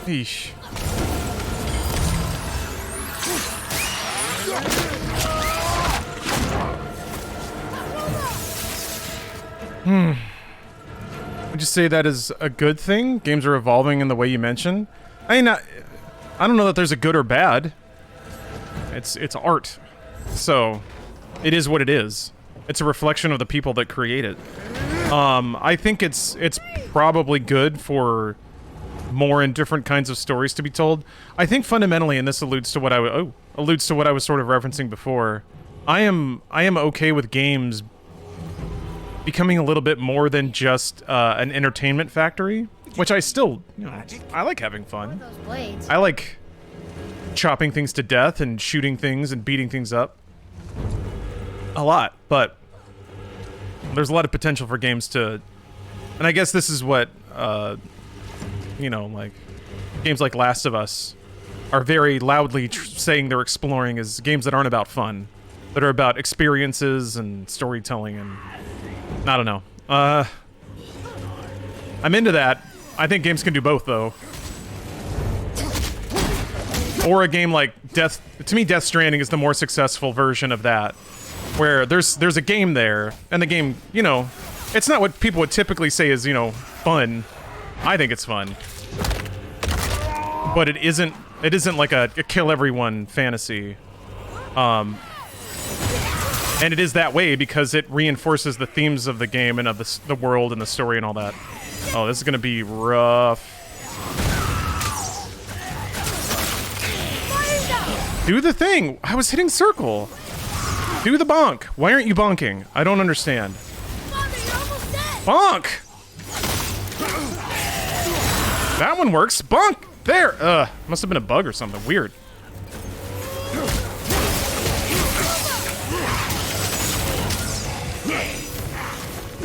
Eesh. Would you say that is a good thing? Games are evolving in the way you mentioned. I mean, I don't know that there's a good or bad. It's art, so it is what it is. It's a reflection of the people that create it. I think it's probably good for more and different kinds of stories to be told. I think fundamentally, and this alludes to what I was sort of referencing before. I am okay with games becoming a little bit more than just an entertainment factory, which I still, I like having fun. I like chopping things to death and shooting things and beating things up a lot, but there's a lot of potential for games to, and I guess this is what like games like Last of Us are very loudly saying they're exploring, is games that aren't about fun, that are about experiences and storytelling, and I don't know. I'm into that. I think games can do both, though. Or a game like to me, Death Stranding is the more successful version of that, where there's a game there, and the game, it's not what people would typically say is, fun. I think it's fun. But it isn't like a kill everyone fantasy. And it is that way because it reinforces the themes of the game and of the world and the story and all that. Oh, this is gonna be rough. Do the thing! I was hitting circle! Do the bonk! Why aren't you bonking? I don't understand. Bonk! That one works. Bonk! There! Must have been a bug or something. Weird.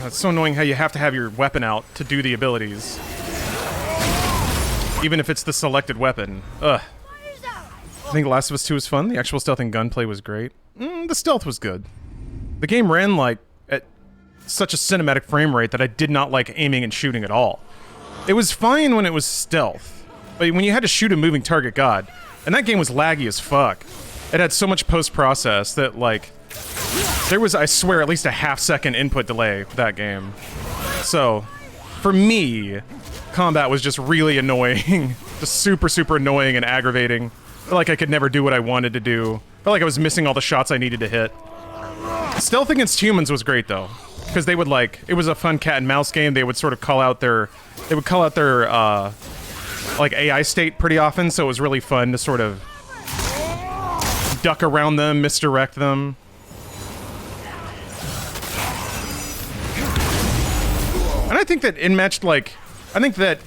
It's so annoying how you have to have your weapon out to do the abilities. Even if it's the selected weapon. Ugh. I think Last of Us 2 was fun. The actual stealth and gunplay was great. The stealth was good. The game ran, like, at such a cinematic frame rate that I did not like aiming and shooting at all. It was fine when it was stealth, but when you had to shoot a moving target, God. And that game was laggy as fuck. It had so much post-process that, like, there was, I swear, at least a half-second input delay with that game. So, for me, combat was just really annoying. Just super, super annoying and aggravating. Felt like I could never do what I wanted to do. Felt like I was missing all the shots I needed to hit. Stealth against humans was great, though. Because they would, like, it was a fun cat and mouse game. They would sort of call out their, like, AI state pretty often, so it was really fun to sort of duck around them, misdirect them. And I think that in-matched, like, I think that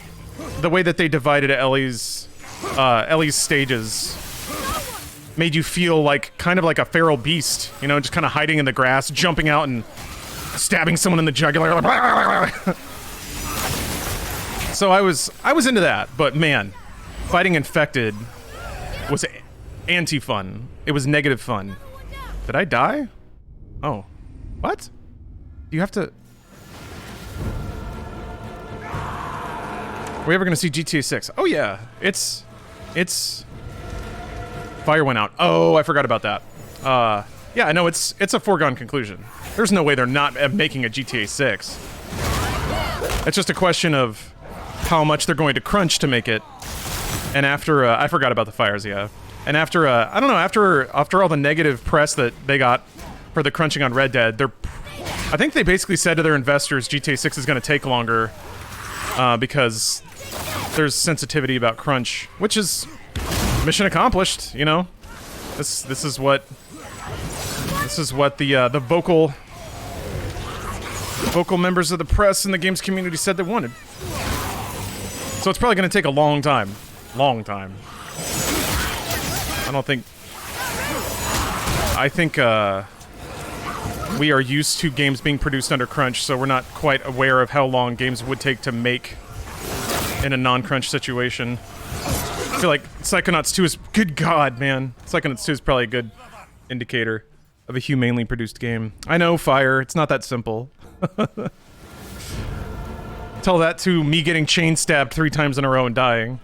the way that they divided Ellie's stages made you feel like, kind of like a feral beast, you know, just kind of hiding in the grass, jumping out and stabbing someone in the jugular. So I was into that, but man, fighting infected was anti-fun. It was negative fun. Did I die? Oh. What? You have to... Are we ever gonna see GTA 6? Oh yeah, it's... Fire went out. Oh, I forgot about that. Yeah, I know it's a foregone conclusion. There's no way they're not making a GTA 6. It's just a question of how much they're going to crunch to make it. And after, I forgot about the fires, yeah. And after, I don't know, after all the negative press that they got for the crunching on Red Dead, I think they basically said to their investors GTA 6 is going to take longer because there's sensitivity about crunch, which is mission accomplished, you know? This is what the vocal members of the press and the games community said they wanted. So it's probably going to take a long time. Long time. I think we are used to games being produced under crunch, so we're not quite aware of how long games would take to make in a non-crunch situation. I feel like Psychonauts 2 is... Good God, man. Psychonauts 2 is probably a good indicator of a humanely produced game. I know, Fire. It's not that simple. Tell that to me getting chain stabbed 3 times in a row and dying.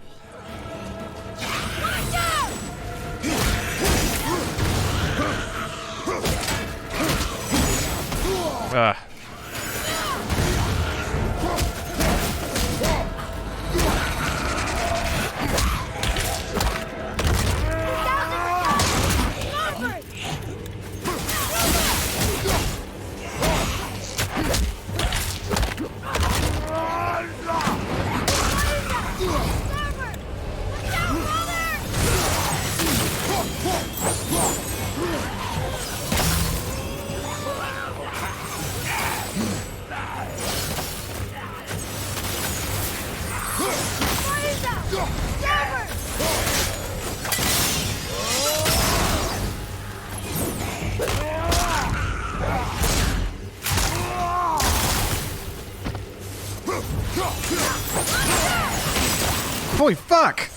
Holy fuck!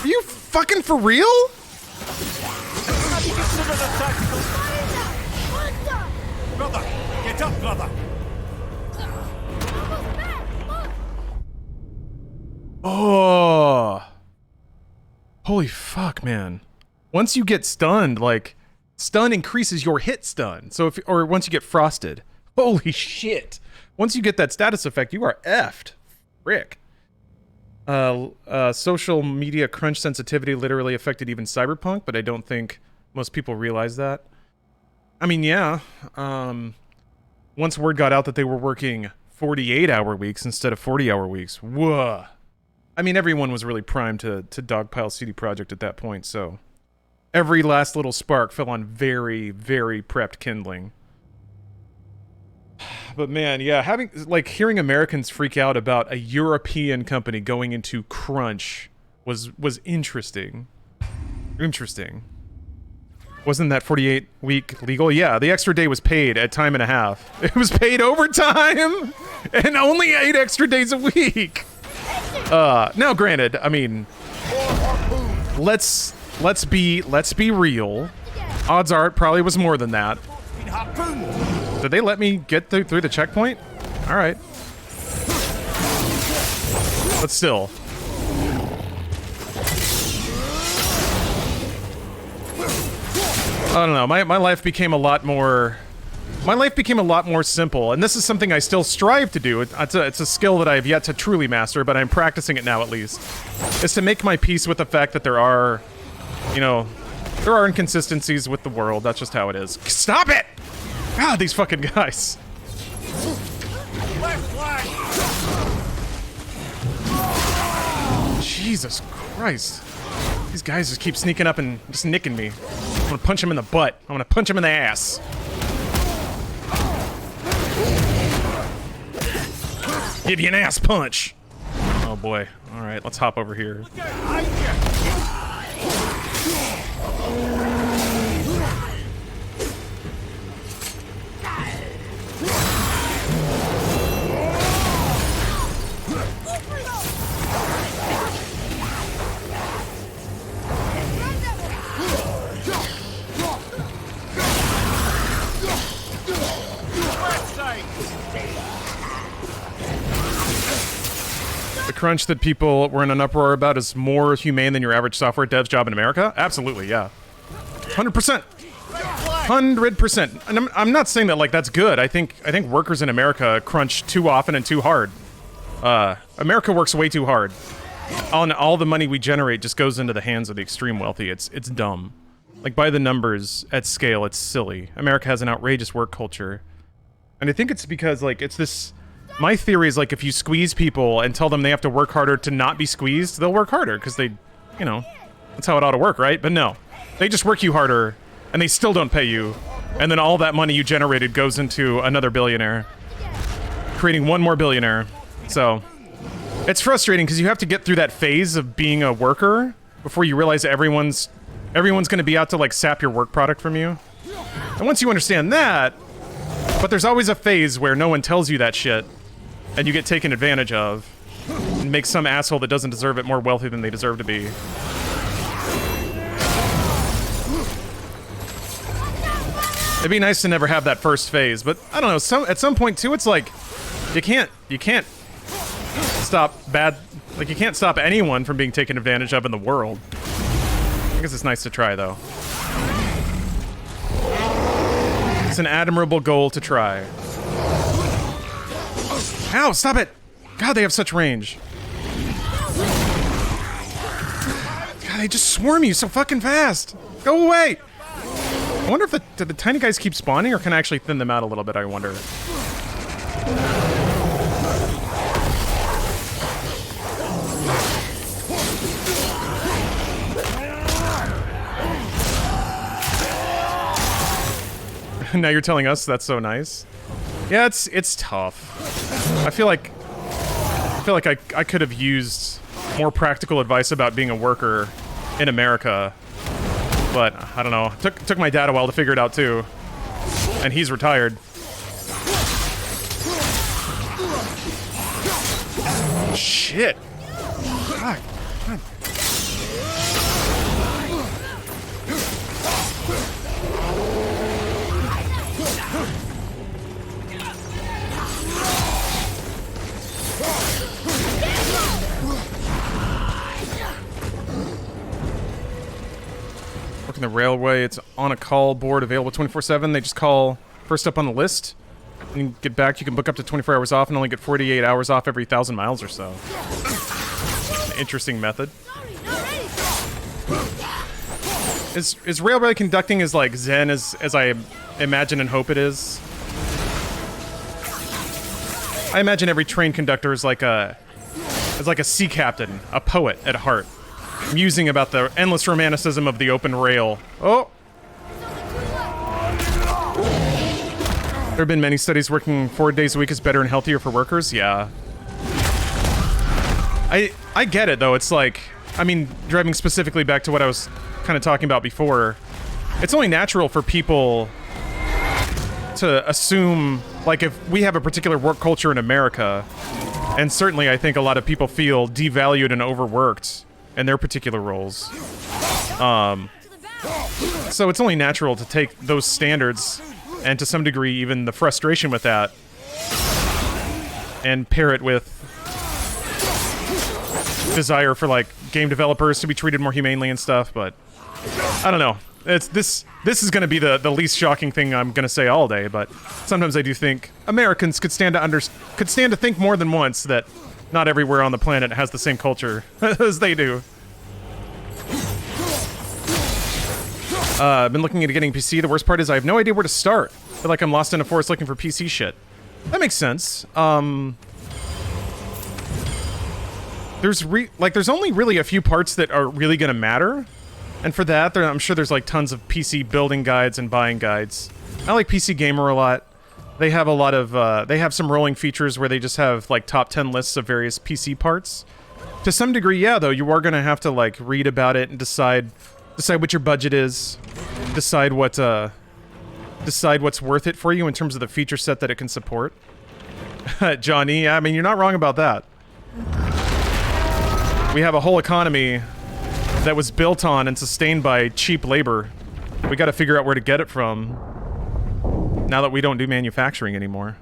Are you fucking for real? Brother, get up, brother. Oh. Holy fuck, man. Once you get stunned, like, stun increases your hit stun. So or once you get frosted. Holy shit. Once you get that status effect, you are effed. Frick. Social media crunch sensitivity literally affected even Cyberpunk, but I don't think most people realize that. I mean, yeah. Once word got out that they were working 48-hour weeks instead of 40-hour weeks. Whoa. I mean, everyone was really primed to dogpile CD Projekt at that point, so every last little spark fell on very, very prepped kindling. But man, yeah, hearing Americans freak out about a European company going into crunch was interesting. Interesting. Wasn't that 48-week legal? Yeah, the extra day was paid at time and a half. It was paid overtime and only 8 extra days a week. Now granted, I mean, let's be real. Odds are it probably was more than that. Did they let me get through the checkpoint? All right. But still. I don't know. My life became a lot more. My life became a lot more simple, and this is something I still strive to do. It's a skill that I have yet to truly master, but I'm practicing it now at least. Is to make my peace with the fact that there are, you know, there are inconsistencies with the world. That's just how it is. Stop it! God, these fucking guys. Jesus Christ. These guys just keep sneaking up and just nicking me. I'm gonna punch him in the butt. I'm gonna punch him in the ass. Give you an ass punch. Oh boy. Alright, let's hop over here. The crunch that people were in an uproar about is more humane than your average software dev's job in America? Absolutely, yeah. 100%. 100%. And I'm not saying that like that's good. I think workers in America crunch too often and too hard. America works way too hard. All the money we generate just goes into the hands of the extreme wealthy. It's dumb. Like by the numbers at scale, it's silly. America has an outrageous work culture. And I think it's because like it's this. My theory is like if you squeeze people and tell them they have to work harder to not be squeezed, they'll work harder because they, you know, that's how it ought to work, right? But no, they just work you harder and they still don't pay you. And then all that money you generated goes into another billionaire, creating one more billionaire. So it's frustrating because you have to get through that phase of being a worker before you realize everyone's going to be out to like sap your work product from you. And once you understand that, but there's always a phase where no one tells you that shit. And you get taken advantage of and make some asshole that doesn't deserve it more wealthy than they deserve to be. It'd be nice to never have that first phase, but I don't know, at some point too, it's like you can't stop you can't stop anyone from being taken advantage of in the world. I guess it's nice to try though. It's an admirable goal to try. Ow, stop it! God, they have such range. God, they just swarm you so fucking fast. Go away! I wonder if do the tiny guys keep spawning, or can I actually thin them out a little bit, I wonder. Now you're telling us that's so nice. Yeah, it's tough. I feel like I could have used more practical advice about being a worker in America, but I don't know. Took my dad a while to figure it out too, and he's retired. Shit. God. Working the railway, it's on a call board available 24/7. They just call first up on the list. When you get back, you can book up to 24 hours off and only get 48 hours off every 1,000 miles or so. An interesting method. Is railway conducting as like zen as I imagine and hope it is? I imagine every train conductor is like a sea captain, a poet at heart, musing about the endless romanticism of the open rail. Oh! There have been many studies working 4 days a week is better and healthier for workers. Yeah. I get it though. It's like, I mean, driving specifically back to what I was kind of talking about before. it's only natural for people to assume, like, if we have a particular work culture in America, and certainly I think a lot of people feel devalued and overworked in their particular roles. So it's only natural to take those standards, and to some degree even the frustration with that, and pair it with desire for, like, game developers to be treated more humanely and stuff, but I don't know. It's this is going to be the least shocking thing I'm going to say all day, but sometimes I do think Americans could stand to think more than once that not everywhere on the planet has the same culture as they do. I've been looking into getting PC. The worst part is I have no idea where to start. I feel like I'm lost in a forest looking for PC shit. That makes sense. There's only really a few parts that are really going to matter. And for that, I'm sure there's like tons of PC building guides and buying guides. I like PC Gamer a lot. They have a lot of, they have some rolling features where they just have like top 10 lists of various PC parts. To some degree, yeah, though, you are going to have to like read about it and decide what your budget is, decide what's worth it for you in terms of the feature set that it can support. Johnny, I mean, you're not wrong about that. We have a whole economy that was built on and sustained by cheap labor. We got to figure out where to get it from now that we don't do manufacturing anymore.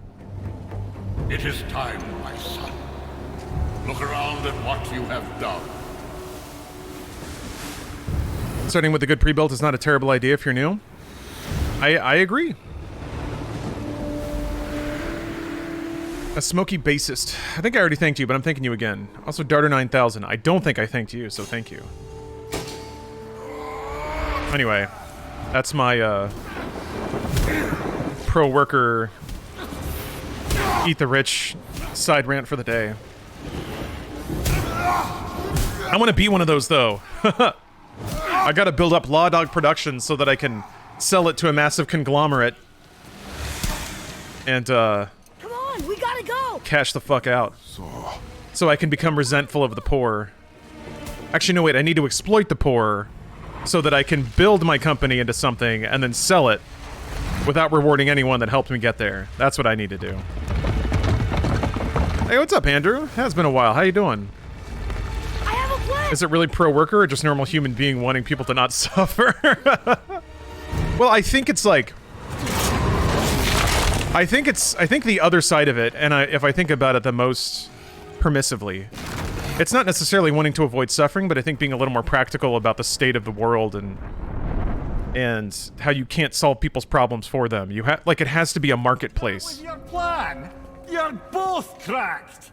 It is time, my son. Look around at what you have done. Starting with a good pre-built is not a terrible idea if you're new. I agree. A smoky bassist. I think I already thanked you, but I'm thanking you again. Also, Darter 9000. I don't think I thanked you, so thank you. Anyway, that's my pro-worker eat the rich side rant for the day. I want to be one of those, though. I gotta build up Law Dog Productions so that I can sell it to a massive conglomerate and, Come on, we gotta go! cash the fuck out. So I can become resentful of the poor. Actually, no, wait, I need to exploit the poor so that I can build my company into something and then sell it without rewarding anyone that helped me get there. That's what I need to do. Hey, what's up, Andrew? Has been a while. How you doing? I have a plan! Is it really pro-worker or just normal human being wanting people to not suffer? Well, I think it's like... I think the other side of it, and if I think about it the most permissively, it's not necessarily wanting to avoid suffering, but I think being a little more practical about the state of the world and how you can't solve people's problems for them. You like, it has to be a marketplace. That was your plan. You're both cracked.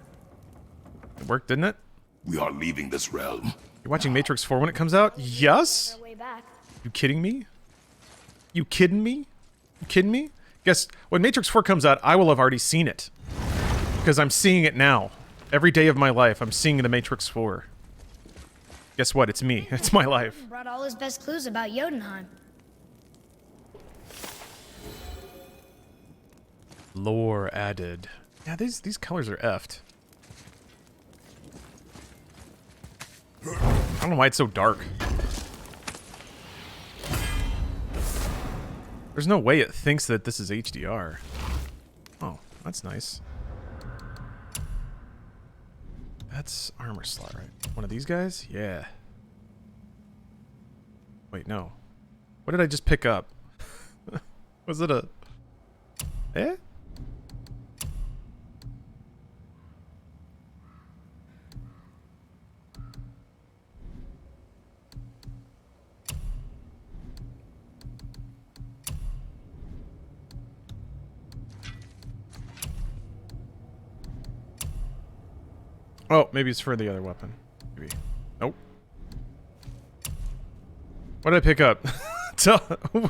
It worked, didn't it? We are leaving this realm. You're watching Matrix 4 when it comes out? Yes? Our way back. You kidding me? You kidding me? You kidding me? Guess when Matrix 4 comes out, I will have already seen it. Because I'm seeing it now. Every day of my life, I'm seeing the Matrix 4. Guess what? It's me. It's my life. Brought all his best clues about Jotunheim. Lore added. Yeah, these colors are effed. I don't know why it's so dark. There's no way it thinks that this is HDR. Oh, that's nice. That's armor slot, right? One of these guys? Yeah. Wait, no. What did I just pick up? Was it a... Eh? Oh, maybe it's for the other weapon. Maybe. Nope. What did I pick up?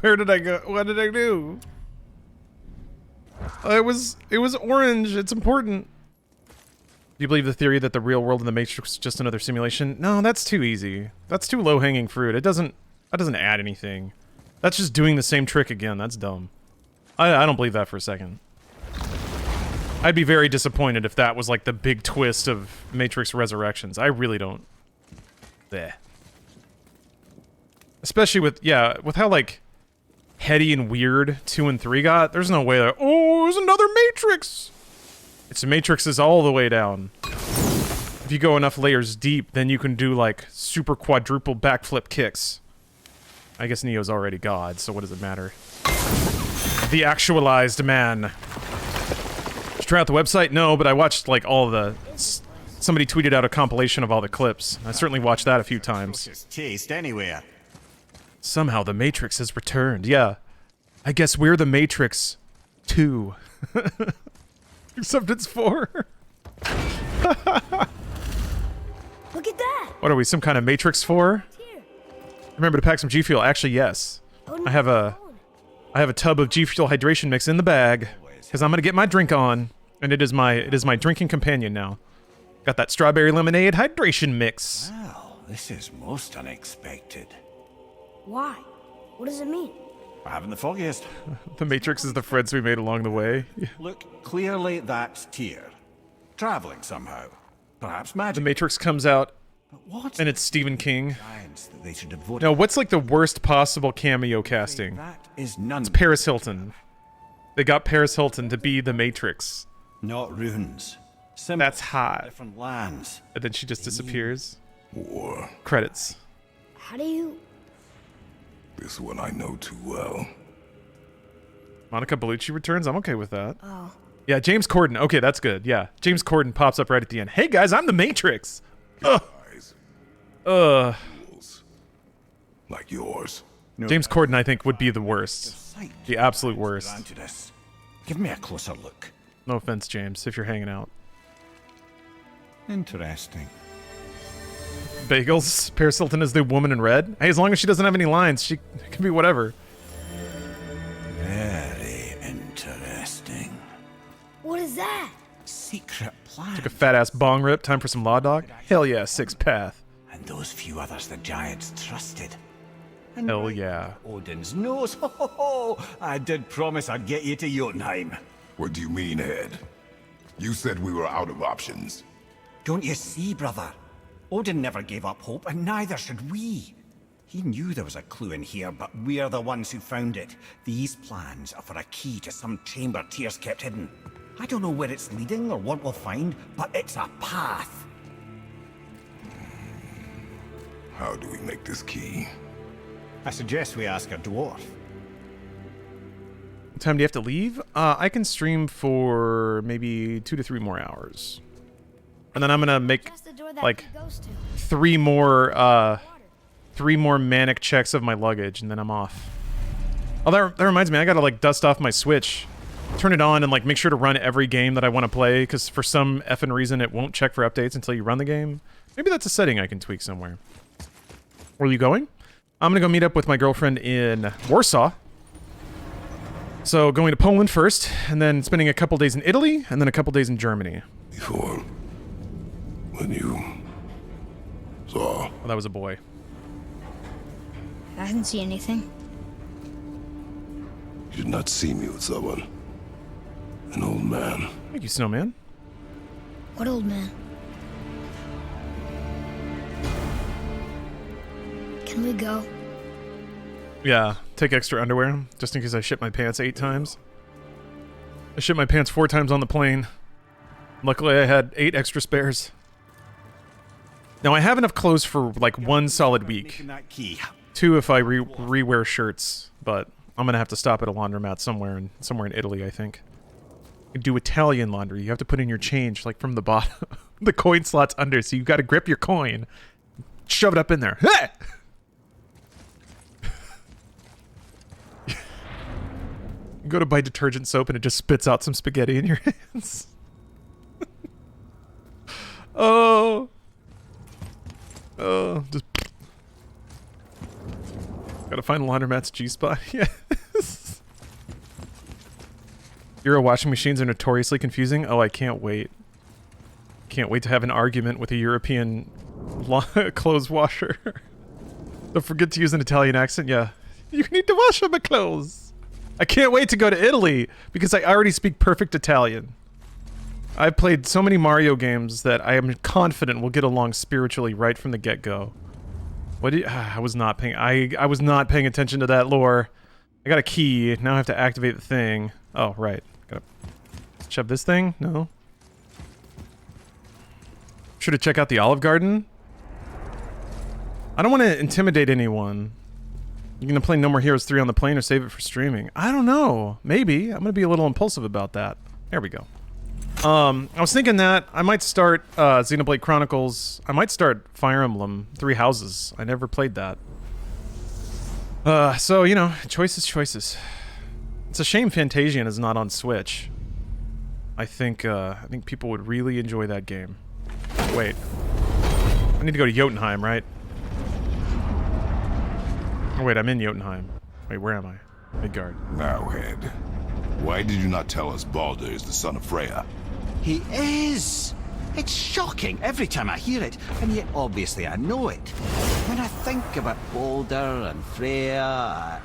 Where did I go? What did I do? It was orange. It's important. Do you believe the theory that the real world in the Matrix is just another simulation? No, that's too easy. That's too low-hanging fruit. That doesn't add anything. That's just doing the same trick again. That's dumb. I don't believe that for a second. I'd be very disappointed if that was like the big twist of Matrix Resurrections. I really don't. Bleh. Especially with how like heady and weird 2 and 3 got, there's no way that, oh, there's another Matrix! It's Matrix is all the way down. If you go enough layers deep, then you can do, like, super quadruple backflip kicks. I guess Neo's already God, so what does it matter? The actualized man. Did you try out the website? No, but I watched, like, all the... Somebody tweeted out a compilation of all the clips. I certainly watched that a few times. Taste anywhere. Somehow the Matrix has returned. Yeah. I guess we're the Matrix 2. Except it's 4. Look at that! What are we, some kind of Matrix 4? Remember to pack some G Fuel. Actually, yes. I have a tub of G Fuel hydration mix in the bag because I'm gonna get my drink on, and it is my drinking companion now. Got that strawberry lemonade hydration mix. Wow, this is most unexpected. Why? What does it mean? I haven't the foggiest. The Matrix is the friends we made along the way. Look, clearly that's Tyr. Traveling somehow. Perhaps magic. The Matrix comes out, But what? and it's Stephen King. Giants that they should have voted. No, what's like the worst possible cameo casting? That is none. It's Paris Hilton. They got Paris Hilton to be the Matrix. Not runes. Symbols. That's hot. Different lands. And then she just disappears. War. Credits. How do you... This one I know too well. Monica Bellucci returns? I'm okay with that. Oh. Yeah, James Corden. Okay, that's good. Yeah, James Corden pops up right at the end. Hey guys, I'm the Matrix! Ugh. Ugh. Like yours. No, James Corden, I think, would be the worst. The absolute worst. Granted us. Give me a closer look. No offense, James, if you're hanging out. Interesting. Bagels. Paris Hilton is the woman in red. Hey, as long as she doesn't have any lines, she can be whatever. Very interesting. What is that? Secret plan. Took a fat-ass bong rip. Time for some Law Dog? Hell yeah, sixth path. And those few others the giants trusted. Hell yeah. Odin's nose. Ho, ho, ho. I did promise I'd get you to Jotunheim. What do you mean, Head? You said we were out of options. Don't you see, brother? Odin never gave up hope, and neither should we. He knew there was a clue in here, but we're the ones who found it. These plans are for a key to some chamber Tyr's kept hidden. I don't know where it's leading or what we'll find, but it's a path. How do we make this key? I suggest we ask a dwarf. What time do you have to leave? I can stream for maybe 2 to 3 more hours. And then I'm gonna make, That's the door that like, key goes to. 3 more manic checks of my luggage, and then I'm off. Oh, that reminds me, I gotta, like, dust off my Switch. Turn it on and, like, make sure to run every game that I want to play, because for some effing reason it won't check for updates until you run the game. Maybe that's a setting I can tweak somewhere. Where are you going? I'm gonna go meet up with my girlfriend in Warsaw. So, going to Poland first, and then spending a couple days in Italy, and then a couple days in Germany. Before, when you saw, Oh, that was a boy. I didn't see anything. you did not see me with someone. An old man. Thank you, Snowman. What old man? Can we go? Yeah, take extra underwear, just in case I shit my pants 8 times. I shit my pants 4 times on the plane. Luckily, I had 8 extra spares. Now, I have enough clothes for, like, 1 solid week. Making that key. 2 if I re-wear shirts, but I'm gonna have to stop at a laundromat somewhere in Italy, I think. You can do Italian laundry. You have to put in your change, like, from the bottom. The coin slot's under, so you gotta grip your coin. Shove it up in there. Hey! You go to buy detergent soap and it just spits out some spaghetti in your hands. Oh. Oh, just... Gotta find laundromat's G-spot. Yes. Euro washing machines are notoriously confusing. Oh, I can't wait. Can't wait to have an argument with a European clothes washer. Don't forget to use an Italian accent. Yeah. You need to wash my clothes. I can't wait to go to Italy because I already speak perfect Italian. I've played so many Mario games that I am confident we'll get along spiritually right from the get-go. What did I was not paying I was not paying attention to that lore. I got a key. Now I have to activate the thing. Oh, right. Gotta shove this thing? No. Should have checked out the Olive Garden. I don't want to intimidate anyone. You gonna play No More Heroes 3 on the plane or save it for streaming? I don't know. Maybe. I'm gonna be a little impulsive about that. There we go. I was thinking that I might start Xenoblade Chronicles. I might start Fire Emblem Three Houses. I never played that. So, you know, choices. It's a shame Fantasian is not on Switch. I think people would really enjoy that game. Wait. I need to go to Jotunheim, right? Oh, wait, I'm in Jotunheim. Wait, where am I? Midgard. Now, Head, why did you not tell us Baldur is the son of Freya? He is! It's shocking every time I hear it, and yet obviously I know it. When I think about Baldur and Freya...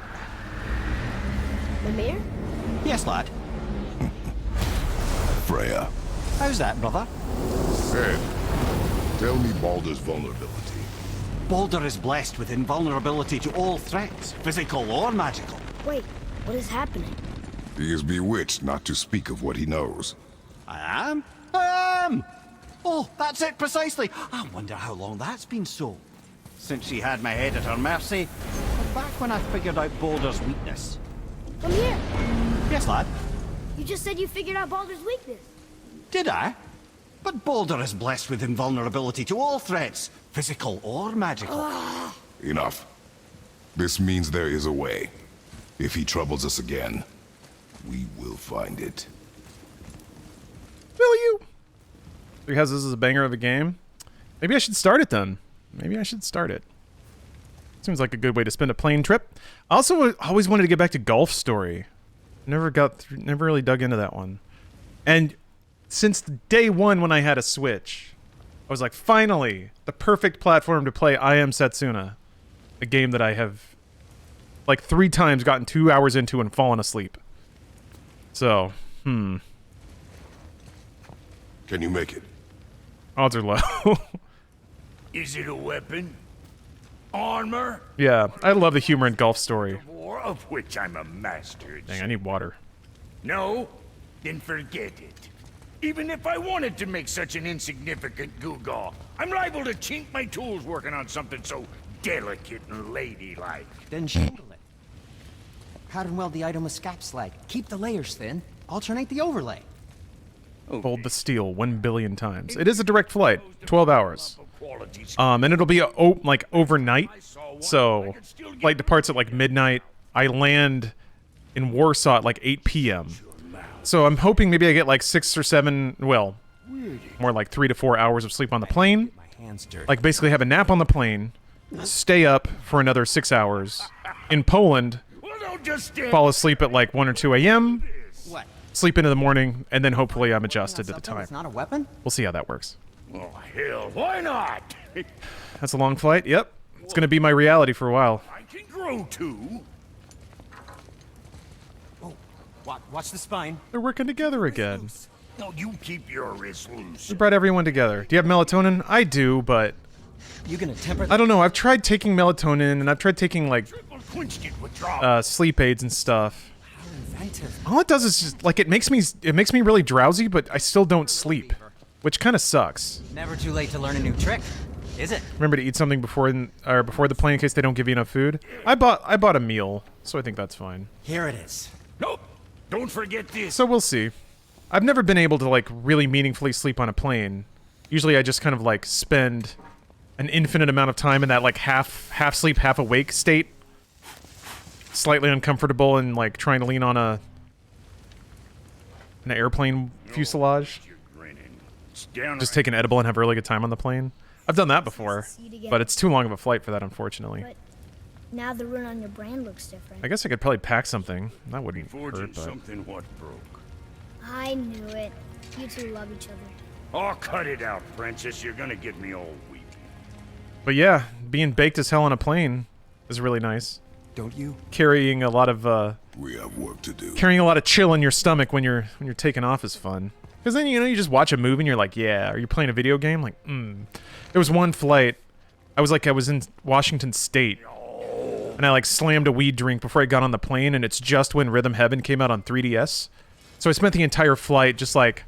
Mimir? Yes, lad. Freya. How's that, brother? Head, tell me Baldur's vulnerability. Baldur is blessed with invulnerability to all threats, physical or magical. Wait, what is happening? He is bewitched not to speak of what he knows. I am? Oh, that's it precisely. I wonder how long that's been so. Since she had my head at her mercy, or back when I figured out Baldur's weakness. Mimir, Yes, lad? you just said you figured out Baldur's weakness. Did I? But Baldur is blessed with invulnerability to all threats, physical or magical. Enough. This means there is a way. If he troubles us again, we will find it. Will you? Three Houses is a banger of a game. Maybe I should start it then. Maybe I should start it. Seems like a good way to spend a plane trip. I also always wanted to get back to Golf Story. Never really dug into that one. And since day one when I had a Switch, I was like, finally, the perfect platform to play I Am Setsuna. A game that I have, like, 3 times gotten 2 hours into and fallen asleep. So, Can you make it? odds are low. Is it a weapon? Armor? Yeah, I love the humor in Golf Story. War of which I'm a master. Dang, I need water. No? Then forget it. Even if I wanted to make such an insignificant gewgaw, I'm liable to chink my tools working on something so delicate and ladylike. Then shingle it. Pattern weld the item with scap slag. Keep the layers thin. Alternate the overlay. Fold the steel 1 billion times. It is a direct flight, 12 hours. And it'll be like overnight. So, flight departs at like midnight. I land in Warsaw at like 8 p.m. So I'm hoping maybe I get like 6 or 7, well, more like 3 to 4 hours of sleep on the plane. Like basically have a nap on the plane, stay up for another 6 hours in Poland, fall asleep at like 1 or 2 a.m., sleep into the morning, and then hopefully I'm adjusted to the time. It's not a weapon? We'll see how that works. Oh, hell, why not? That's a long flight. Yep. It's going to be my reality for a while. I can grow too. Watch the spine. They're working together again. No, you keep your wrist loose. We brought everyone together. Do you have melatonin? I do, but You gonna temper? I don't know. I've tried taking melatonin, and I've tried taking like sleep aids and stuff. How inventive. All it does is just like it makes me really drowsy, but I still don't sleep, which kind of sucks. Never too late to learn a new trick, is it? Remember to eat something before the plane in case they don't give you enough food. I bought a meal, so I think that's fine. Here it is. Nope. Don't forget this. So we'll see. I've never been able to like really meaningfully sleep on a plane. Usually I just kind of like spend an infinite amount of time in that like half sleep, half awake state. Slightly uncomfortable and like trying to lean on an airplane fuselage. Just take an edible and have a really good time on the plane. I've done that before, but it's too long of a flight for that, unfortunately. But now the rune on your brand looks different. I guess I could probably pack something. That wouldn't hurt, but... something what broke. I knew it. You two love each other. Oh, cut it out, Princess. You're gonna get me all weak. But yeah, being baked as hell on a plane is really nice. Don't you? Carrying a lot of We have work to do. carrying a lot of chill in your stomach when you're taking off is fun. Because then you just watch a movie and you're like, yeah. Are you playing a video game? Like, There was one flight. I was in Washington State, And I like slammed a weed drink before I got on the plane, and it's just when Rhythm Heaven came out on 3DS. So I spent the entire flight just like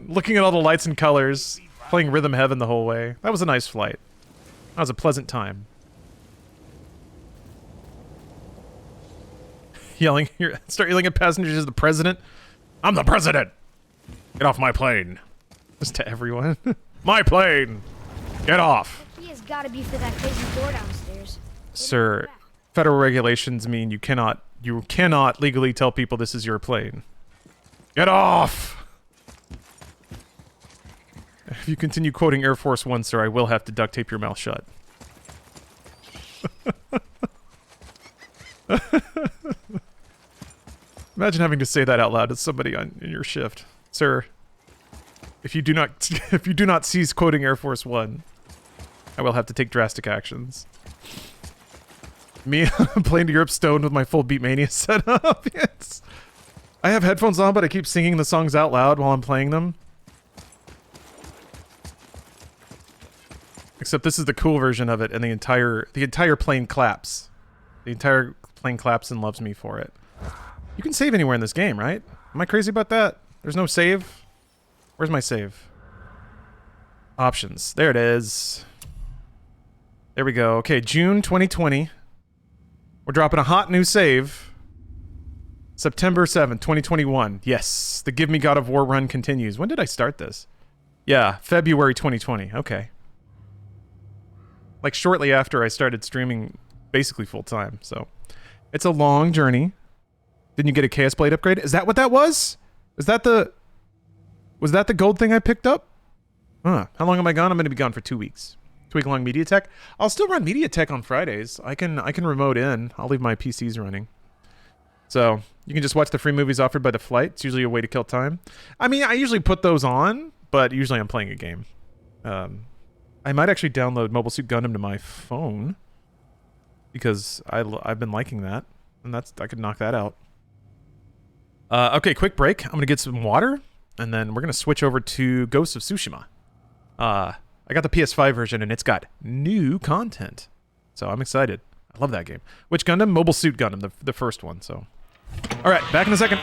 looking at all the lights and colors, playing Rhythm Heaven the whole way. That was a nice flight. That was a pleasant time. Start yelling at passengers as the president. I'm the president! Get off my plane. Just to everyone. My plane! Get off! The key has got to be for that crazy door downstairs. Sir, federal regulations mean you cannot legally tell people this is your plane. Get off! If you continue quoting Air Force One, sir, I will have to duct tape your mouth shut. Imagine having to say that out loud to somebody in your shift. Sir, if you do not cease quoting Air Force One, I will have to take drastic actions. Me playing to Europe stoned with my full Beatmania setup. Yes. I have headphones on, but I keep singing the songs out loud while I'm playing them. Except this is the cool version of it, and the entire plane claps. The entire plane claps and loves me for it. You can save anywhere in this game, right? Am I crazy about that? There's no save? Where's my save? Options. There it is. There we go. Okay, June 2020. We're dropping a hot new save. September 7th, 2021. Yes, the Give Me God of War run continues. When did I start this? Yeah, February 2020. Okay. Like shortly after I started streaming basically full time, so. It's a long journey. Didn't you get a Chaos Blade upgrade? Is that what that was? Was that the gold thing I picked up? Huh. How long am I gone? I'm going to be gone for 2 weeks. 2-week-long MediaTek. I'll still run MediaTek on Fridays. I can remote in. I'll leave my PCs running. So you can just watch the free movies offered by the flight. It's usually a way to kill time. I mean, I usually put those on, but usually I'm playing a game. I might actually download Mobile Suit Gundam to my phone because I've been liking that, and I could knock that out. Okay, quick break. I'm gonna get some water, and then we're gonna switch over to Ghost of Tsushima. I got the PS5 version, and it's got new content, so I'm excited. I love that game. Which Gundam? Mobile Suit Gundam, the first one. So, all right, back in a second.